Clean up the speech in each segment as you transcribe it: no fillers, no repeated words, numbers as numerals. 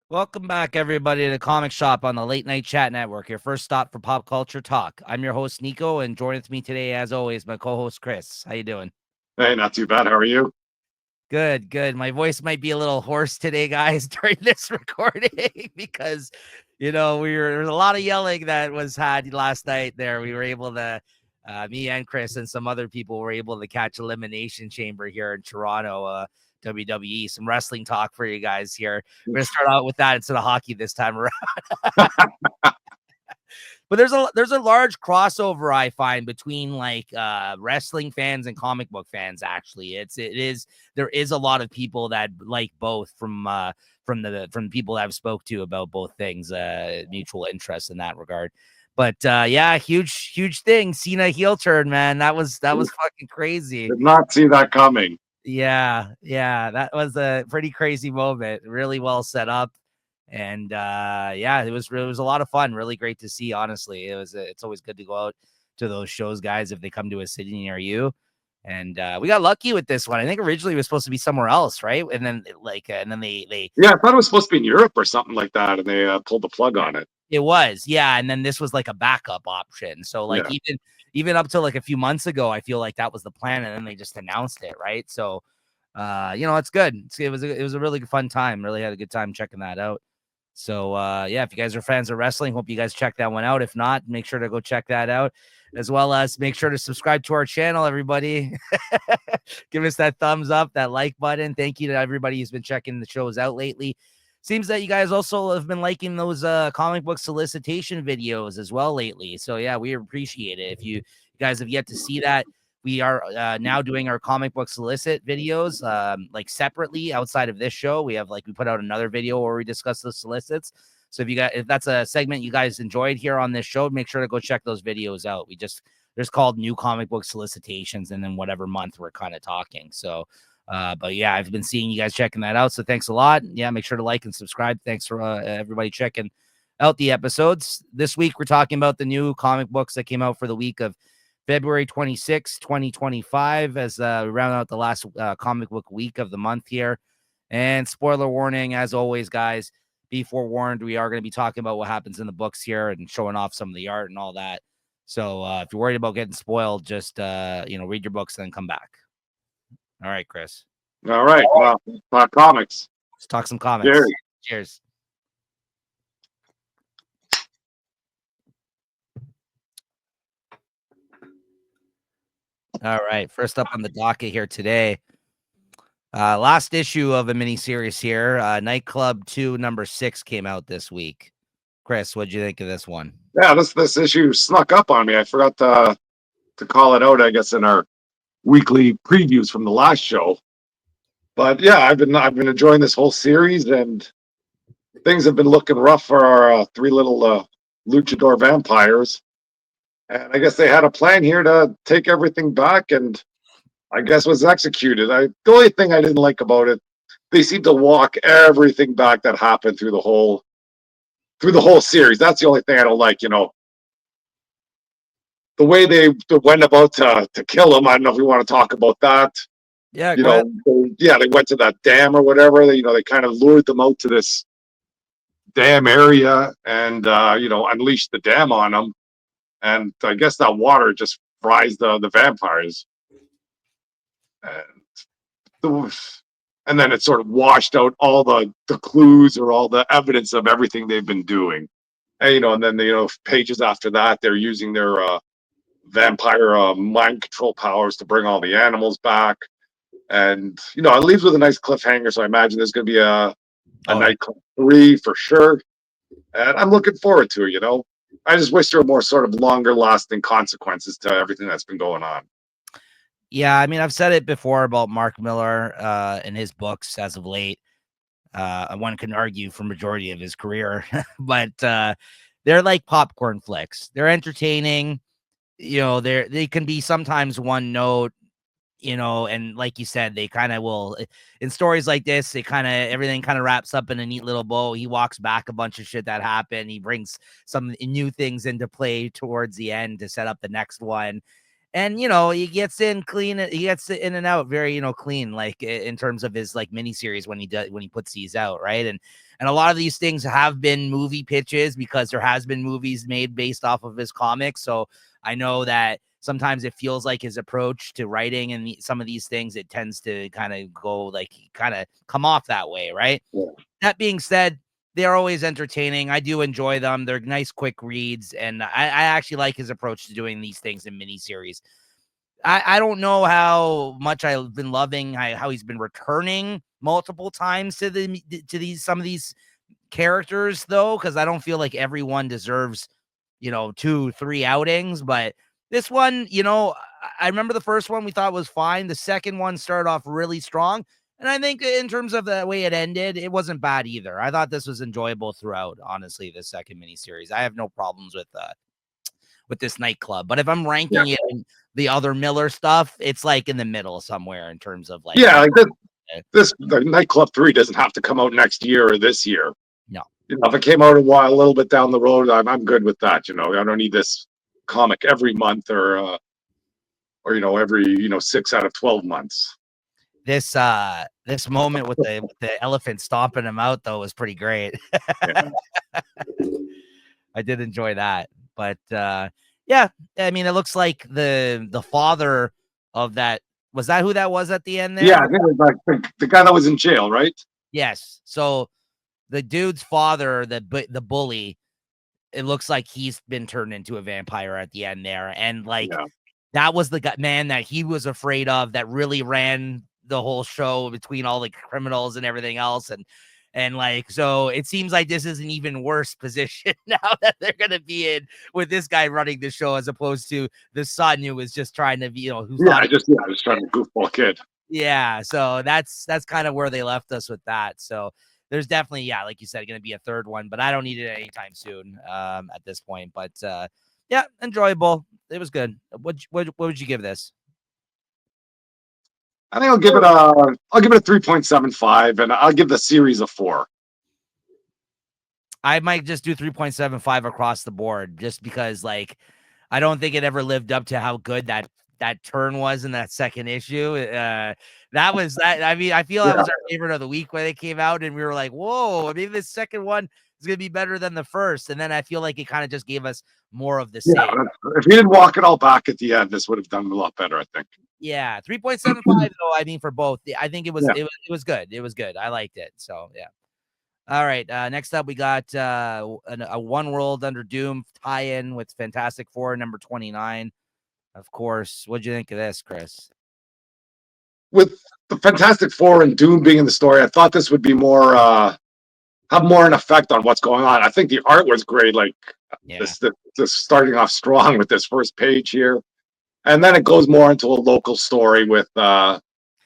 Welcome back, everybody, to the Comic Shop on the Late Night Chat Network, your first stop for pop culture talk. I'm your host, Nico, and joining with me today, as always, my co-host, Chris. How you doing? Hey, not too bad. How are you? Good, good. My voice might be a little hoarse today, guys, during this recording because, there's a lot of yelling that was had last night there. We were able to, me and Chris and some other people were able to catch Elimination Chamber here in Toronto, WWE, some wrestling talk for you guys here. We're going to start out with that instead of hockey this time around. But there's a large crossover I find between wrestling fans and comic book fans. Actually, there is a lot of people that like both from people I've spoke to about both things, mutual interest in that regard. But yeah, huge thing. Cena heel turn, man. That was fucking crazy. Did not see that coming. Yeah, that was a pretty crazy moment. Really well set up. And yeah, it was a lot of fun. Really great to see. Honestly, it's always good to go out to those shows, guys, if they come to a city near you. And we got lucky with this one. I think originally it was supposed to be somewhere else, right? And then they Yeah, I thought it was supposed to be in Europe or something like that, and they pulled the plug on it. it was, yeah. And then this was like a backup option. So like Yeah. even up to like a few months ago, I feel like that was the plan, and then they just announced it, right? So it's good. It was a really fun time. Really had a good time checking that out. So yeah, if you guys are fans of wrestling, hope you guys check that one out. If not, make sure to go check that out, as well as make sure to subscribe to our channel, everybody. Give us that thumbs up, that like button. Thank you to everybody who's been checking the shows out lately. Seems that you guys also have been liking those comic book solicitation videos as well lately. So yeah, we appreciate it. If you guys have yet to see that, we are now doing our comic book solicit videos like separately outside of this show. We put out another video where we discuss the solicits. So if that's a segment you guys enjoyed here on this show, make sure to go check those videos out. There's called new comic book solicitations, and then whatever month we're kind of talking. So but yeah, I've been seeing you guys checking that out. So thanks a lot. Yeah, make sure to like and subscribe. Thanks for everybody checking out the episodes. This week we're talking about the new comic books that came out for the week of February 26, 2025, as we round out the last comic book week of the month here. And spoiler warning, as always, guys, be forewarned, we are going to be talking about what happens in the books here and showing off some of the art and all that. So if you're worried about getting spoiled, just read your books and then come back. All right, Chris. All right. Well, comics. Let's talk some comics. Jerry. Cheers. All right. First up on the docket here today. Last issue of a mini series here. Nightclub 2 number 6 came out this week. Chris, what'd you think of this one? Yeah, this issue snuck up on me. I forgot to call it out, I guess, in our weekly previews from the last show. But yeah, I've been enjoying this whole series, and things have been looking rough for our three little luchador vampires. And I guess they had a plan here to take everything back, and I guess was executed. The only thing I didn't like about it, they seem to walk everything back that happened through the whole series. That's the only thing I don't like. The way they went about to kill him. I don't know if we want to talk about that. Yeah, go ahead. They went to that dam or whatever. They kind of lured them out to this dam area and unleashed the dam on them. And I guess that water just fries the vampires. And then it sort of washed out all the clues or all the evidence of everything they've been doing. And then pages after that, they're using their vampire mind control powers to bring all the animals back. And it leaves with a nice cliffhanger. So I imagine there's going to be a Nightclub 3 for sure. And I'm looking forward to it. I just wish there were more sort of longer lasting consequences to everything that's been going on. Yeah, I mean, I've said it before about Mark Miller in his books as of late. One can argue for majority of his career, but they're like popcorn flicks. They're entertaining. They can be sometimes one note, and like you said, they kind of will in stories like this, everything kind of wraps up in a neat little bow. He walks back a bunch of shit that happened. He brings some new things into play towards the end to set up the next one. And he gets in clean. He gets in and out very clean, like in terms of his like miniseries when he puts these out, right? And a lot of these things have been movie pitches because there has been movies made based off of his comics. So I know that sometimes it feels like his approach to writing and some of these things, it tends to kind of go like kind of come off that way, right? Yeah. That being said, they're always entertaining. I do enjoy them. They're nice, quick reads, and I actually like his approach to doing these things in miniseries. I don't know how much I've been loving how he's been returning multiple times to some of these characters though, because I don't feel like everyone deserves 2-3 outings, but this one, I remember the first one we thought was fine. The second one started off really strong. And I think in terms of the way it ended, it wasn't bad either. I thought this was enjoyable throughout, honestly, the second miniseries. I have no problems with this nightclub. But if I'm ranking it in the other Miller stuff, it's like in the middle somewhere in terms of like like the Nightclub 3 doesn't have to come out next year or this year. No. If it came out a little bit down the road, I'm good with that. I don't need this comic every month or every 6 out of 12 months. This moment with the elephant stomping him out though was pretty great. Yeah. I did enjoy that. But yeah, I mean, it looks like the father of that, was that who that was at the end there? Yeah, I think it was like the guy that was in jail, right? Yes. So the dude's father, the bully, it looks like he's been turned into a vampire at the end there. And like that was the man that he was afraid of that really ran the whole show between all the criminals and everything else. And like, so it seems like this is an even worse position now that they're going to be in with this guy running the show, as opposed to the son who was just trying to be, who's just trying to goofball kid. Yeah. So that's kind of where they left us with that. So there's definitely, like you said, going to be a third one, but I don't need it anytime soon at this point. But yeah, enjoyable. It was good. What would you give this? I think I'll give it a 3.75, and I'll give the series a 4. I might just do 3.75 across the board, just because like I don't think it ever lived up to how good that turn was in that second issue. That was that. I mean, I feel that was our favorite of the week when they came out, and we were like, "Whoa!" maybe the second one is gonna be better than the first. And then I feel like it kind of just gave us more of the same. If we didn't walk it all back at the end, this would have done a lot better, I think. Yeah, 3.75 though. I mean, for both, I think it was good. It was good. I liked it. So yeah. All right. Next up, we got a One World Under Doom tie-in with Fantastic Four number 29. Of course. What'd you think of this, Chris? With the Fantastic Four and Doom being in the story, I thought this would be more have more an effect on what's going on. I think the art was great. Like this starting off strong with this first page here. And then it goes more into a local story with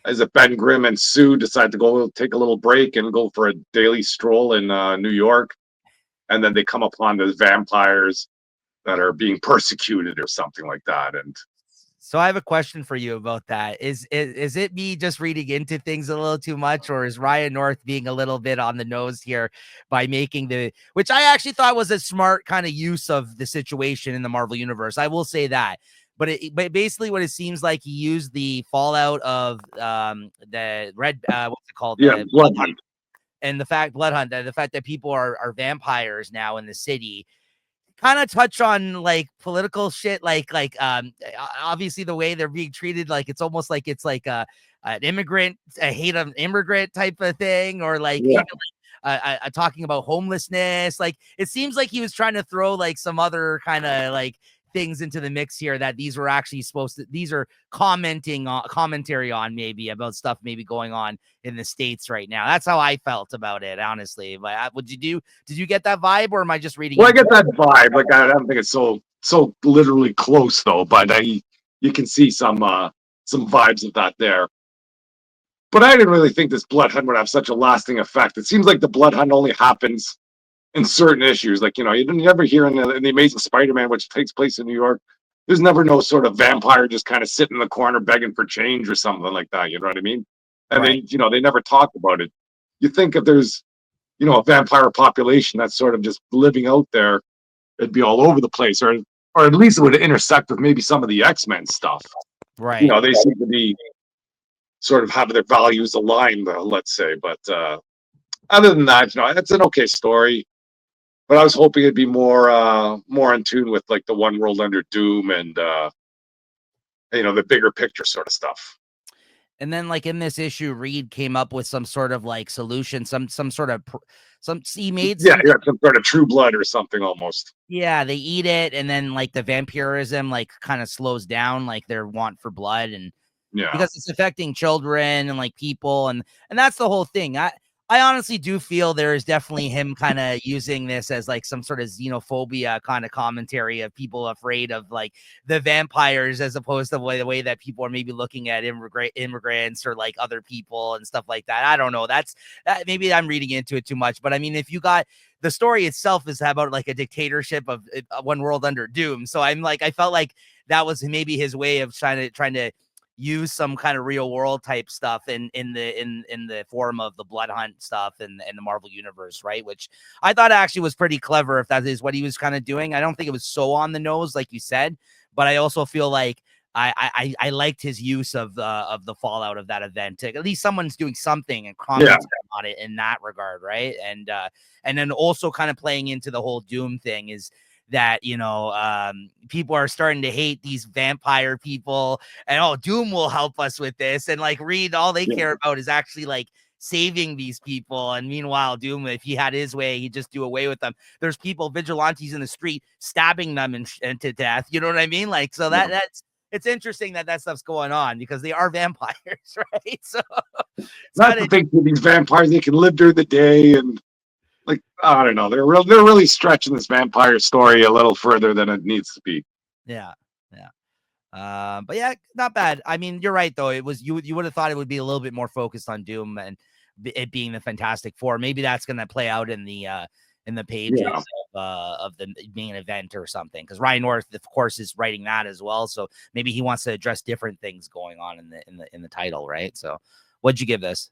is it Ben Grimm and Sue decide to go take a little break and go for a daily stroll in New York. And then they come upon the vampires that are being persecuted or something like that. And so I have a question for you about that. Is it me just reading into things a little too much, or is Ryan North being a little bit on the nose here by making which I actually thought was a smart kind of use of the situation in the Marvel Universe. I will say that. But basically what it seems like, he used the fallout of the red, what's it called? Yeah, Blood Hunt. And the fact that people are vampires now in the city, kind of touch on like political shit, like obviously the way they're being treated, like it's almost like it's like an immigrant, a hate of immigrant type of thing, or like talking about homelessness. Like it seems like he was trying to throw like some other kind of like things into the mix here, that these were actually these are commentary on maybe about stuff maybe going on in the States right now. That's how I felt about it, honestly. But did you get that vibe, or am I just reading? Well, I get that vibe. Like I don't think it's so literally close though, but you can see some vibes of that there. But I didn't really think this Blood Hunt would have such a lasting effect. It seems like the Blood Hunt only happens in certain issues. Like, you never hear in the Amazing Spider-Man, which takes place in New York, there's never no sort of vampire just kind of sitting in the corner begging for change or something like that. You know what I mean? And they never talk about it. You think if there's, a vampire population that's sort of just living out there, it'd be all over the place. Or or at least it would intersect with maybe some of the X-Men stuff. Right. They seem to be sort of have their values aligned, let's say. But other than that, it's an okay story. But I was hoping it'd be more in tune with like the One World Under Doom and the bigger picture sort of stuff. And then, like, in this issue, Reed came up with some sort of like solution, some sort of he made some sort of True Blood or something almost. Yeah, they eat it, and then like the vampirism like kind of slows down, like their want for blood, and because it's affecting children and like people, and that's the whole thing. I honestly do feel there is definitely him kind of using this as like some sort of xenophobia kind of commentary of people afraid of like the vampires, as opposed to the way that people are maybe looking at immigrants or like other people and stuff like that. I don't know. That maybe I'm reading into it too much, but I mean, if you got the story itself is about like a dictatorship of One World Under Doom. So I felt like that was maybe his way of trying to use some kind of real world type stuff in the form of the Blood Hunt stuff and the Marvel universe, right? Which I thought actually was pretty clever if that is what he was kind of doing. I don't think it was so on the nose like you said, but I also feel like I liked his use of the fallout of that event. At least someone's doing something and commenting on it in that regard, right? And then also kind of playing into the whole Doom thing is that people are starting to hate these vampire people, and Doom will help us with this, and like Reed, all they care about is actually like saving these people. And meanwhile, Doom, if he had his way, he'd just do away with them. There's people, vigilantes in the street, stabbing them and to death. You know what I mean? Like, so that's it's interesting that stuff's going on because they are vampires, right? So that's the thing with these vampires; they can live during the day, and like I don't know, they're really stretching this vampire story a little further than it needs to be. Yeah. But yeah, not bad. I mean, you're right though. It was you would have thought it would be a little bit more focused on Doom and it being the Fantastic Four. Maybe that's going to play out in the pages of the main event or something. Because Ryan North, of course, is writing that as well. So maybe he wants to address different things going on in the title, right? So, what'd you give this?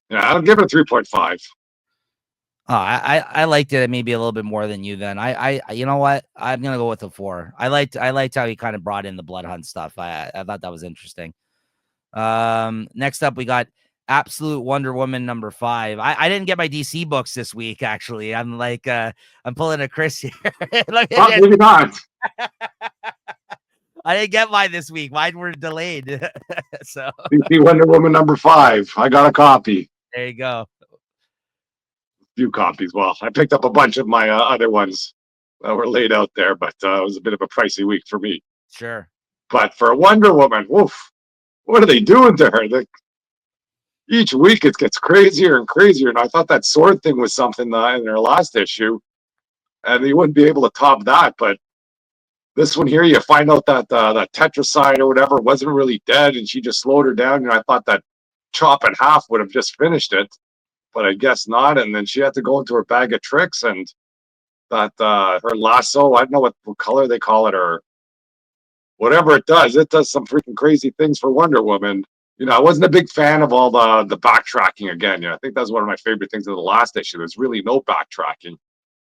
Yeah, I'll give it a 3.5. Oh, I liked it maybe a little bit more than you then. I you know what? I'm gonna go with a 4. I liked how he kind of brought in the Blood Hunt stuff. I thought that was interesting. Next up we got Absolute Wonder Woman number 5. I didn't get my DC books this week, actually. I'm like I'm pulling a Chris here. Maybe not. I didn't get mine this week. Mine were delayed. So DC Wonder Woman number 5. I got a copy. There you go. Few copies. Well, I picked up a bunch of my other ones that were laid out there, but it was a bit of a pricey week for me. Sure. But for Wonder Woman, woof, what are they doing to her? Each week it gets crazier and crazier. And I thought that sword thing was something in their last issue, and they wouldn't be able to top that. But this one here, you find out that that tetracide or whatever wasn't really dead, and she just slowed her down. And I thought that chop in half would have just finished it. But I guess not. And then she had to go into her bag of tricks, and that her lasso, I don't know what color they call it or whatever it does some freaking crazy things for Wonder Woman. I wasn't a big fan of all the backtracking again. I think that's one of my favorite things of the last issue. There's really no backtracking.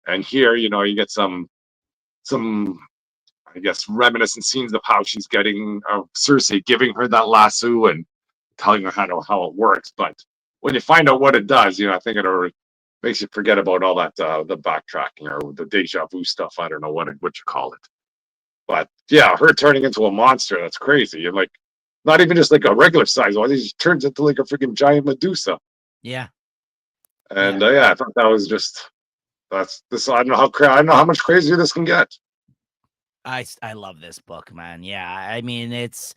And here, you get some I guess reminiscent scenes of how she's getting Cersei giving her that lasso and telling her how it works. But when you find out what it does, I think it makes you forget about all that the backtracking or the deja vu stuff. I don't know what you call it, but yeah, her turning into a monster—that's crazy. And like, not even just like a regular size one; she turns into like a freaking giant Medusa. Yeah, and I thought that was that's this. I don't know how much crazier this can get. I love this book, man. Yeah, I mean it's.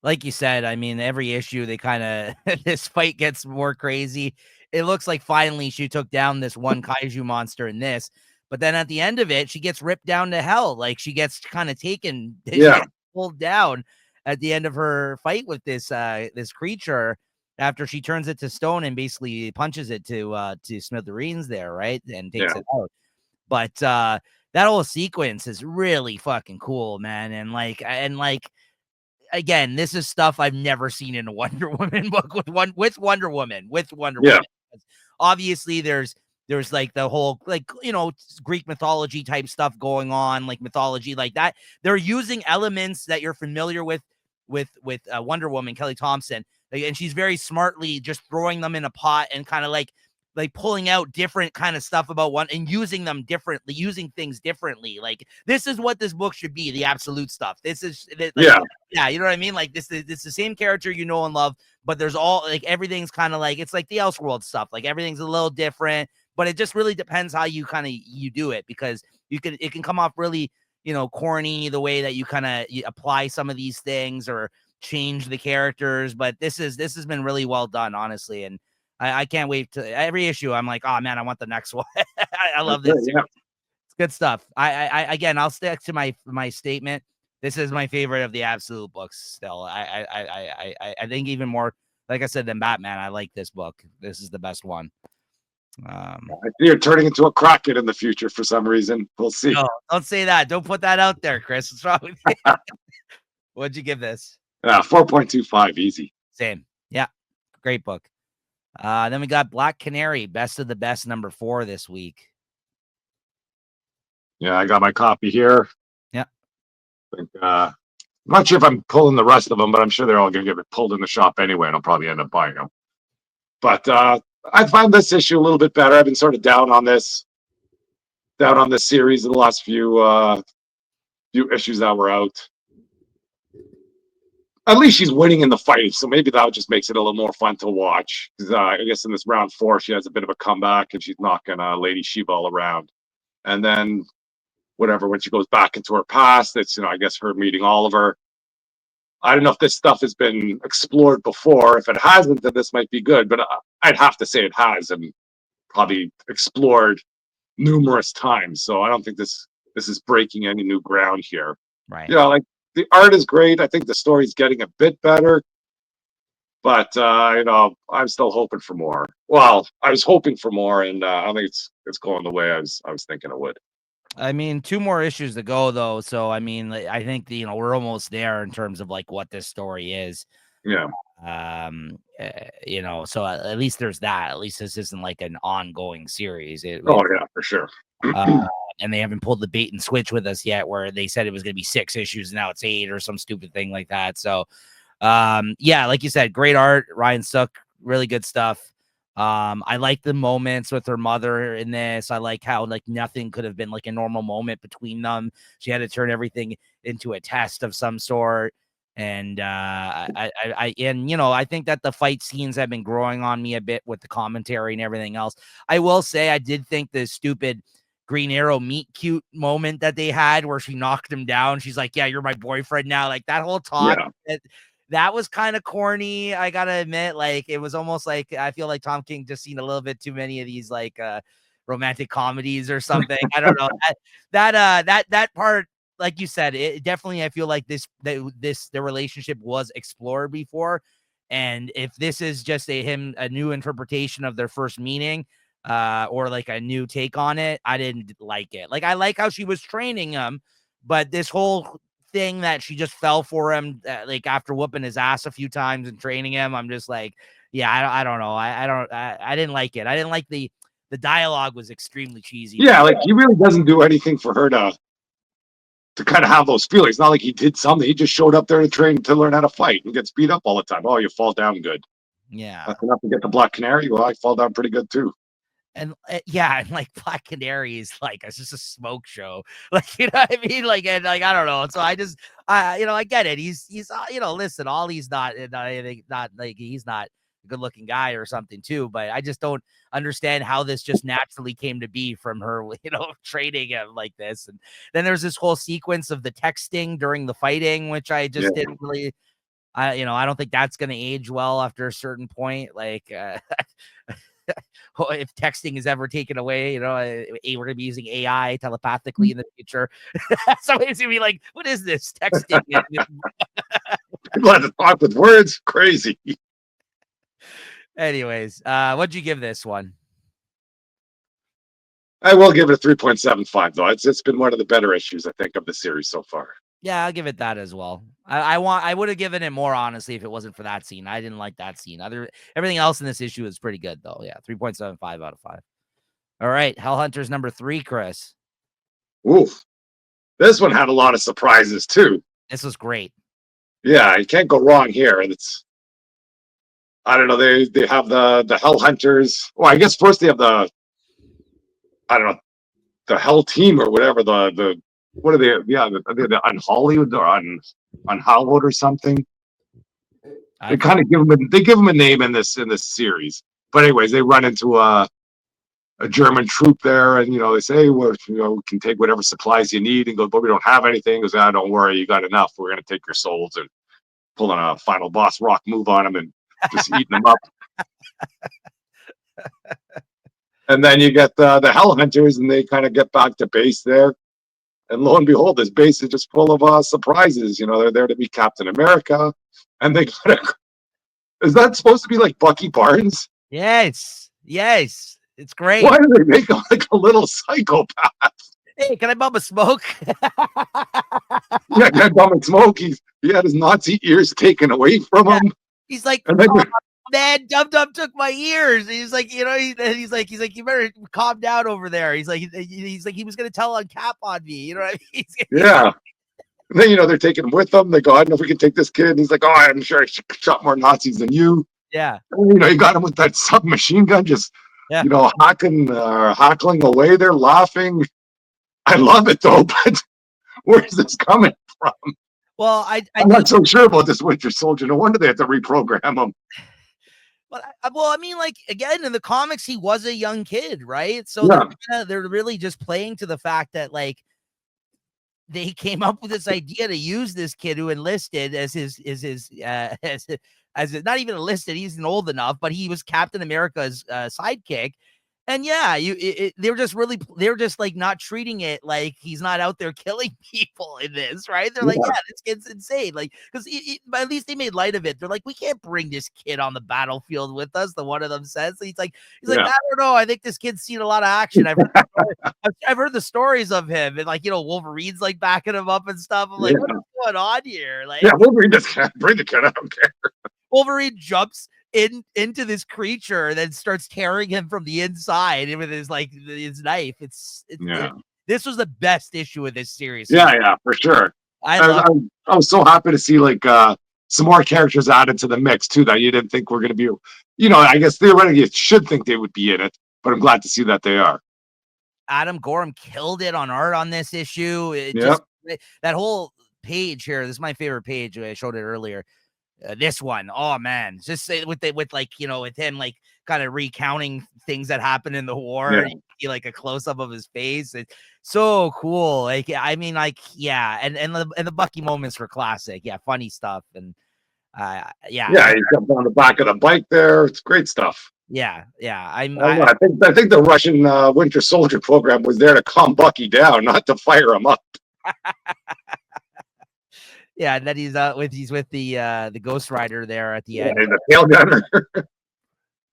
Like you said, I mean, every issue they kind of this fight gets more crazy. It looks like finally she took down this one kaiju monster in this, but then at the end of it, she gets ripped down to hell. Like she gets kind of taken, pulled down at the end of her fight with this creature after she turns it to stone and basically punches it to smithereens there, right? And takes it out. But that whole sequence is really fucking cool, man. And like again, this is stuff I've never seen in a Wonder Woman book with Wonder Woman. Obviously, there's There's like the whole, like, Greek mythology type stuff going on, like mythology like that. They're using elements that you're familiar with Wonder Woman, Kelly Thompson, and she's very smartly just throwing them in a pot and kind of like pulling out different kind of stuff about one and using them differently, using things differently. Like, this is what this book should be, the absolute stuff. This is like, yeah, you know what I mean? Like, this is the same character you know and love, but there's all like everything's kind of like, it's like the Elseworld stuff. Like, everything's a little different, but it just really depends how you kind of you do it, because it can come off really, corny the way that you kind of apply some of these things or change the characters. But this has been really well done, honestly, and I can't wait to every issue. I'm like, oh man, I want the next one. I love this. Yeah. It's good stuff. I again, I'll stick to my statement. This is my favorite of the absolute books. Still, I think even more, like I said, than Batman. I like this book. This is the best one. I see you're turning into a Crockett in the future for some reason. We'll see. No, don't say that. Don't put that out there, Chris. What's wrong with you? What'd you give this? 4.25, easy. Same. Yeah, great book. Then we got Black Canary, Best of the Best, #4 this week. Yeah, I got my copy here. Yeah. I'm not sure if I'm pulling the rest of them, but I'm sure they're all going to get pulled in the shop anyway, and I'll probably end up buying them. But I find this issue a little bit better. I've been sort of down on this series in the last few issues that were out. At least she's winning in the fight, so maybe that just makes it a little more fun to watch. I guess in this round 4, she has a bit of a comeback and she's knocking Lady Shiva all around. And then whatever, when she goes back into her past, it's, I guess her meeting Oliver. I don't know if this stuff has been explored before. If it hasn't, then this might be good. But I'd have to say it has, and probably explored numerous times. So I don't think this is breaking any new ground here. Right. Like, the art is great. I think the story's getting a bit better, but I'm still hoping for more. Well, I was hoping for more, and I don't think it's going the way I was thinking it would. I mean, 2 more issues to go, though. So, I mean, I think we're almost there in terms of like what this story is. Yeah. So at least there's that. At least this isn't like an ongoing series. Yeah, for sure. And they haven't pulled the bait and switch with us yet, where they said it was going to be 6 issues, now it's 8 or some stupid thing like that. So, yeah, like you said, great art, Ryan Sook, really good stuff. I like the moments with her mother in this. I like how like nothing could have been like a normal moment between them. She had to turn everything into a test of some sort. And I think that the fight scenes have been growing on me a bit with the commentary and everything else. I will say I did think the stupid Green Arrow meet cute moment that they had where she knocked him down. She's like, yeah, you're my boyfriend now. Like, that whole talk, that was kind of corny. I gotta admit, like, it was almost like, I feel like Tom King just seen a little bit too many of these like romantic comedies or something. I don't know. That part, like you said, it definitely, I feel like the relationship was explored before. And if this is just a new interpretation of their first meeting, or like a new take on it, I didn't like it. Like, I like how she was training him, but this whole thing that she just fell for him, like after whooping his ass a few times and training him, I'm just like, yeah, I don't know. I didn't like it. I didn't like the dialogue was extremely cheesy. Yeah, like, he really doesn't do anything for her to kind of have those feelings. Not like he did something. He just showed up there to train to learn how to fight and gets beat up all the time. Oh, you fall down good. Yeah. That's enough to get the Black Canary. Well, I fall down pretty good too. And yeah, and like Black Canary is like, it's just a smoke show. Like, you know what I mean? Like, and like, I don't know. So I get it. He's listen, Ollie's not like, he's not a good looking guy or something too, but I just don't understand how this just naturally came to be from her, training him like this. And then there's this whole sequence of the texting during the fighting, which I just didn't really, I don't think that's going to age well after a certain point. Like, if texting is ever taken away, we're going to be using AI telepathically in the future. Somebody's going to be like, what is this texting? People have to talk with words. Crazy. Anyways, what'd you give this one? I will give it a 3.75 though. It's been one of the better issues, I think, of the series so far. Yeah, I'll give it that as well. I would have given it more, honestly, if it wasn't for that scene. I didn't like that scene. Everything else in this issue is pretty good though. Yeah, 3.75 out of 5. All right, Hellhunters number 3, Chris. Oof. This one had a lot of surprises too. This was great. Yeah, you can't go wrong here. I don't know. They have the Hell Hunters. Well, I guess first they have I don't know, the Hell Team or whatever. The what are they? Yeah, the on Hollywood or on Hollywood or something. They kind of give them a name in this series. But anyways, they run into a German troop there, and they say, hey, well, we can take whatever supplies you need, and go, but we don't have anything. He goes, don't worry, you got enough. We're gonna take your souls, and pulling a final boss rock move on them and just eating them up. And then you get the Hell Hunters, and they kind of get back to base there. And lo and behold, this base is just full of surprises. They're there to be Captain America, and they got is that supposed to be like Bucky Barnes? Yes, it's great. Why do they make him like a little psychopath? Hey, can I bum a smoke? Yeah, can I bum a smoke? He had his Nazi ears taken away from him. He's like, and then man, Dum Dum took my ears. He's like, he's like, you better calm down over there. He's like, he was gonna tell on Cap on me. You know what I mean? Yeah. And then they're taking him with them. They go, I don't know if we can take this kid. And he's like, I'm sure I shot more Nazis than you. Yeah. And, you got him with that submachine gun, just hackling away. They're laughing. I love it though, but where's this coming from? Well, I'm not so sure about this Winter Soldier. No wonder they have to reprogram him. But I mean, like, again, in the comics, he was a young kid, right? So they're really just playing to the fact that, like, they came up with this idea to use this kid who enlisted as not even enlisted. He's old enough, but he was Captain America's sidekick. And yeah, they're just like not treating it like he's not out there killing people in this, right? They're like, yeah, this kid's insane. Like, because at least they made light of it. They're like, we can't bring this kid on the battlefield with us. The one of them says, he's like, I don't know. I think this kid's seen a lot of action. I've heard the stories of him, and Wolverine's like backing him up and stuff. I'm like, what's going on here? Like, Wolverine just can't bring the kid. I don't care. Wolverine jumps into this creature and then starts tearing him from the inside with his knife. This was the best issue of this series. Yeah, for sure. I was so happy to see some more characters added to the mix too that you didn't think were going to be. I guess theoretically you should think they would be in it, but I'm glad to see that they are. Adam Gorham killed it on art on this issue. That whole page here. This is my favorite page. I showed it earlier. This one, oh man, just with him like kind of recounting things that happened in the war. You see like a close up of his face. It's so cool. Like, I mean, like, yeah, and the Bucky moments were classic. Yeah, funny stuff, and he jumped on the back of the bike there. It's great stuff. Yeah. I think the Russian Winter Soldier program was there to calm Bucky down, not to fire him up. Yeah, and then he's with the Ghost Rider there at the end. The tail gunner.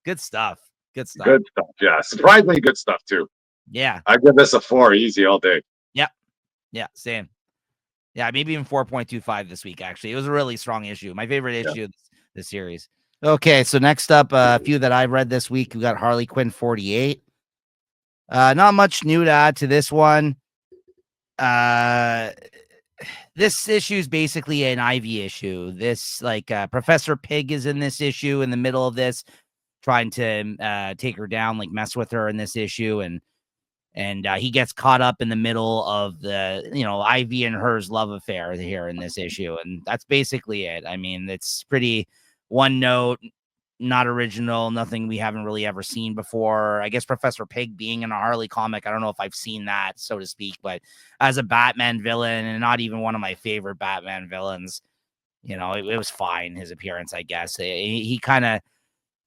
Good stuff. Yeah, surprisingly good stuff too. Yeah, I give this a 4 easy all day. Yeah, same. Yeah, maybe even 4.25 this week. Actually, it was a really strong issue. My favorite issue of this series. Okay, so next up, a few that I've read this week. We got Harley Quinn 48. Not much new to add to this one. This issue is basically an Ivy issue. This Professor Pig is in this issue in the middle of this, trying to take her down, like mess with her in this issue, and he gets caught up in the middle of the Ivy and her's love affair here in this issue, and that's basically it. I mean, it's pretty one note, not original, nothing we haven't really ever seen before. I guess Professor Pig being in a Harley comic, I don't know if I've seen that, so to speak, but as a Batman villain, and not even one of my favorite Batman villains, it was fine, his appearance, I guess. He kind of,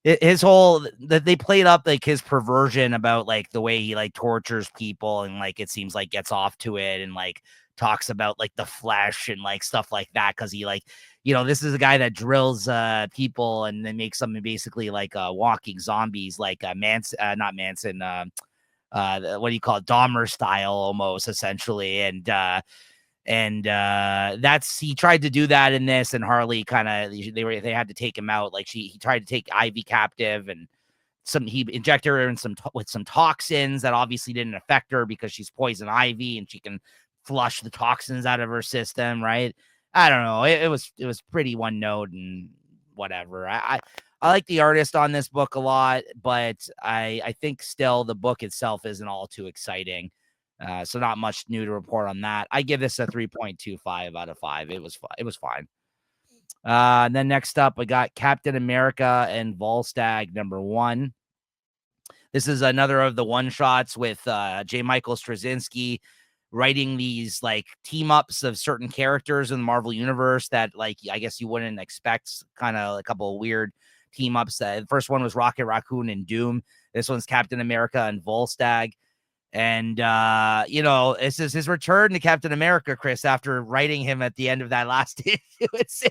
his whole, that they played up like his perversion about like the way he like tortures people, and like it seems like gets off to it, and like talks about like the flesh and like stuff like that, because he this is a guy that drills people and then makes them basically like walking zombies, like not Manson, what do you call it, Dahmer style almost, essentially, and that's, he tried to do that in this, and Harley kind of, they had to take him out. Like he tried to take Ivy captive and he injected her in with some toxins that obviously didn't affect her because she's poison ivy and she can flush the toxins out of her system, right? I don't know. It was pretty one note and whatever. I like the artist on this book a lot, but I think still the book itself isn't all too exciting. So not much new to report on that. I give this a 3.25 out of 5. It was fine. And then next up, we got Captain America and Volstagg #1. This is another of the one shots with J. Michael Straczynski writing these like team ups of certain characters in the Marvel universe that like I guess you wouldn't expect. Kind of a couple of weird team ups. The first one was Rocket Raccoon and Doom. This one's Captain America and Volstagg. And, this is his return to Captain America, Chris, after writing him at the end of that last issue,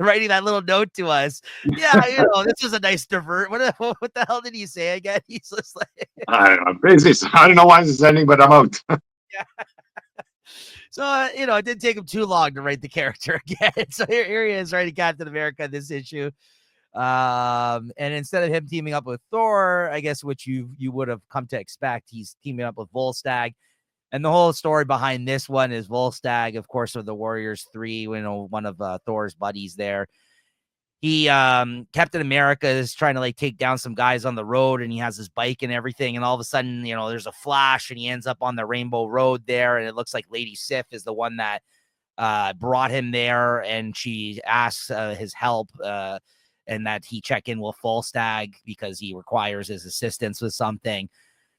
writing that little note to us. Yeah, this was a nice divert. What the hell did he say again? He's just like, I'm crazy. So I don't know why this is ending, but I'm out. Yeah. So, it didn't take him too long to write the character again. So here he is writing Captain America this issue. And instead of him teaming up with Thor, I guess, which you would have come to expect, he's teaming up with Volstagg. And the whole story behind this one is Volstagg, of course, of the Warriors 3, one of Thor's buddies there. He, Captain America is trying to like take down some guys on the road, and he has his bike and everything. And all of a sudden, there's a flash and he ends up on the Rainbow Road there. And it looks like Lady Sif is the one that brought him there. And she asks his help, and that he check in with Volstagg because he requires his assistance with something.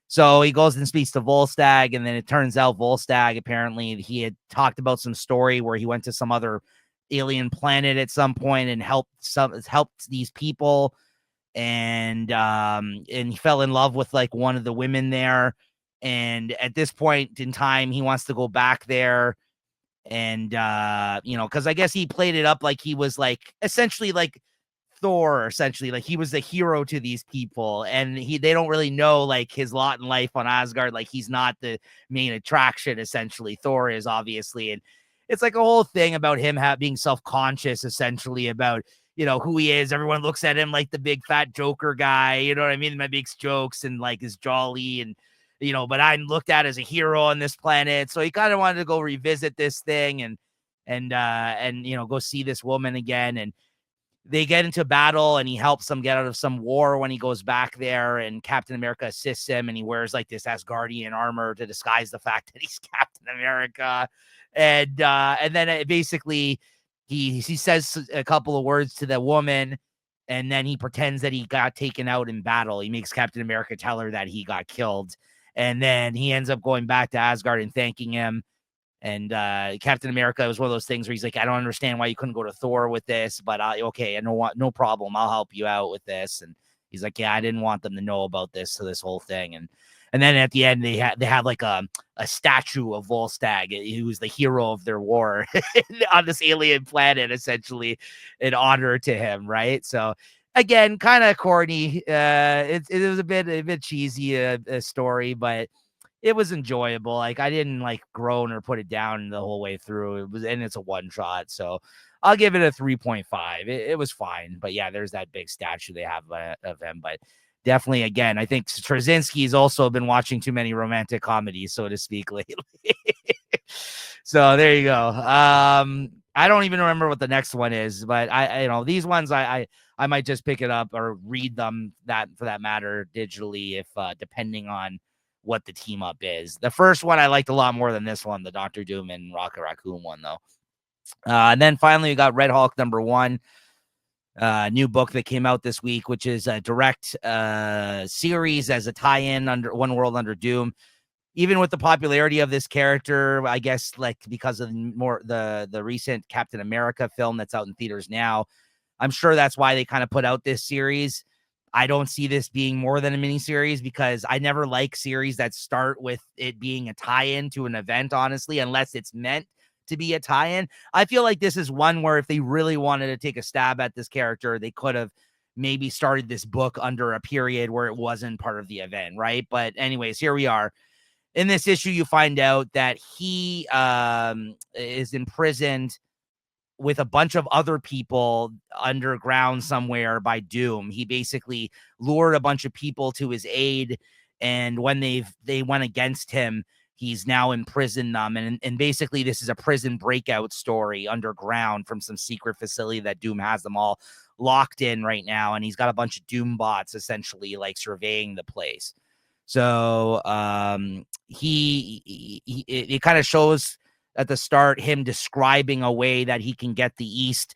So he goes and speaks to Volstagg, and then it turns out Volstagg, apparently he had talked about some story where he went to some other alien planet at some point and helped these people. And he fell in love with like one of the women there. And at this point in time, he wants to go back there. And, because I guess he played it up like he was like essentially like Thor, essentially like he was the hero to these people, and they don't really know like his lot in life on Asgard. Like he's not the main attraction, essentially. Thor is, obviously, and it's like a whole thing about him being self-conscious, essentially, about who he is. Everyone looks at him like the big fat Joker guy, you know what I mean? That makes jokes and like is jolly, and but I'm looked at as a hero on this planet. So he kind of wanted to go revisit this thing and go see this woman again. And they get into battle, and he helps them get out of some war when he goes back there, and Captain America assists him, and he wears like this Asgardian armor to disguise the fact that he's Captain America. And then basically he says a couple of words to the woman, and then he pretends that he got taken out in battle. He makes Captain America tell her that he got killed, and then he ends up going back to Asgard and thanking him. And Captain America was one of those things where he's like, I don't understand why you couldn't go to Thor with this, but okay, no problem. I'll help you out with this. And he's like, yeah, I didn't want them to know about this whole thing. And then at the end, they have like a statue of Volstagg, who was the hero of their war on this alien planet, essentially, in honor to him, right? So again, kind of corny. It was a bit cheesy a story, but it was enjoyable. Like I didn't like groan or put it down the whole way through. And it's a one shot, so I'll give it a 3.5. It was fine, but yeah, there's that big statue they have of him. But definitely, again, I think Straczynski's also been watching too many romantic comedies, so to speak, lately. So there you go. I don't even remember what the next one is, but I these ones I might just pick it up or read them, that for that matter, digitally, if depending on what the team up is. The first one I liked a lot more than this one, the Dr. Doom and Rocket Raccoon one, though. And then finally we got Red Hulk #1, new book that came out this week, which is a direct series as a tie-in under One World Under Doom. Even with the popularity of this character, I guess like because of the recent Captain America film that's out in theaters now, I'm sure that's why they kind of put out this series. I don't see this being more than a miniseries because I never like series that start with it being a tie-in to an event, honestly, unless it's meant to be a tie-in. I feel like this is one where if they really wanted to take a stab at this character, they could have maybe started this book under a period where it wasn't part of the event, right? But anyways, here we are. In this issue, you find out that he is imprisoned with a bunch of other people underground somewhere by Doom. He basically lured a bunch of people to his aid, and when they went against him, he's now imprisoned them. And basically this is a prison breakout story underground from some secret facility that Doom has them all locked in right now, and he's got a bunch of Doom bots essentially like surveying the place. So it kind of shows at the start him describing a way that he can get the East.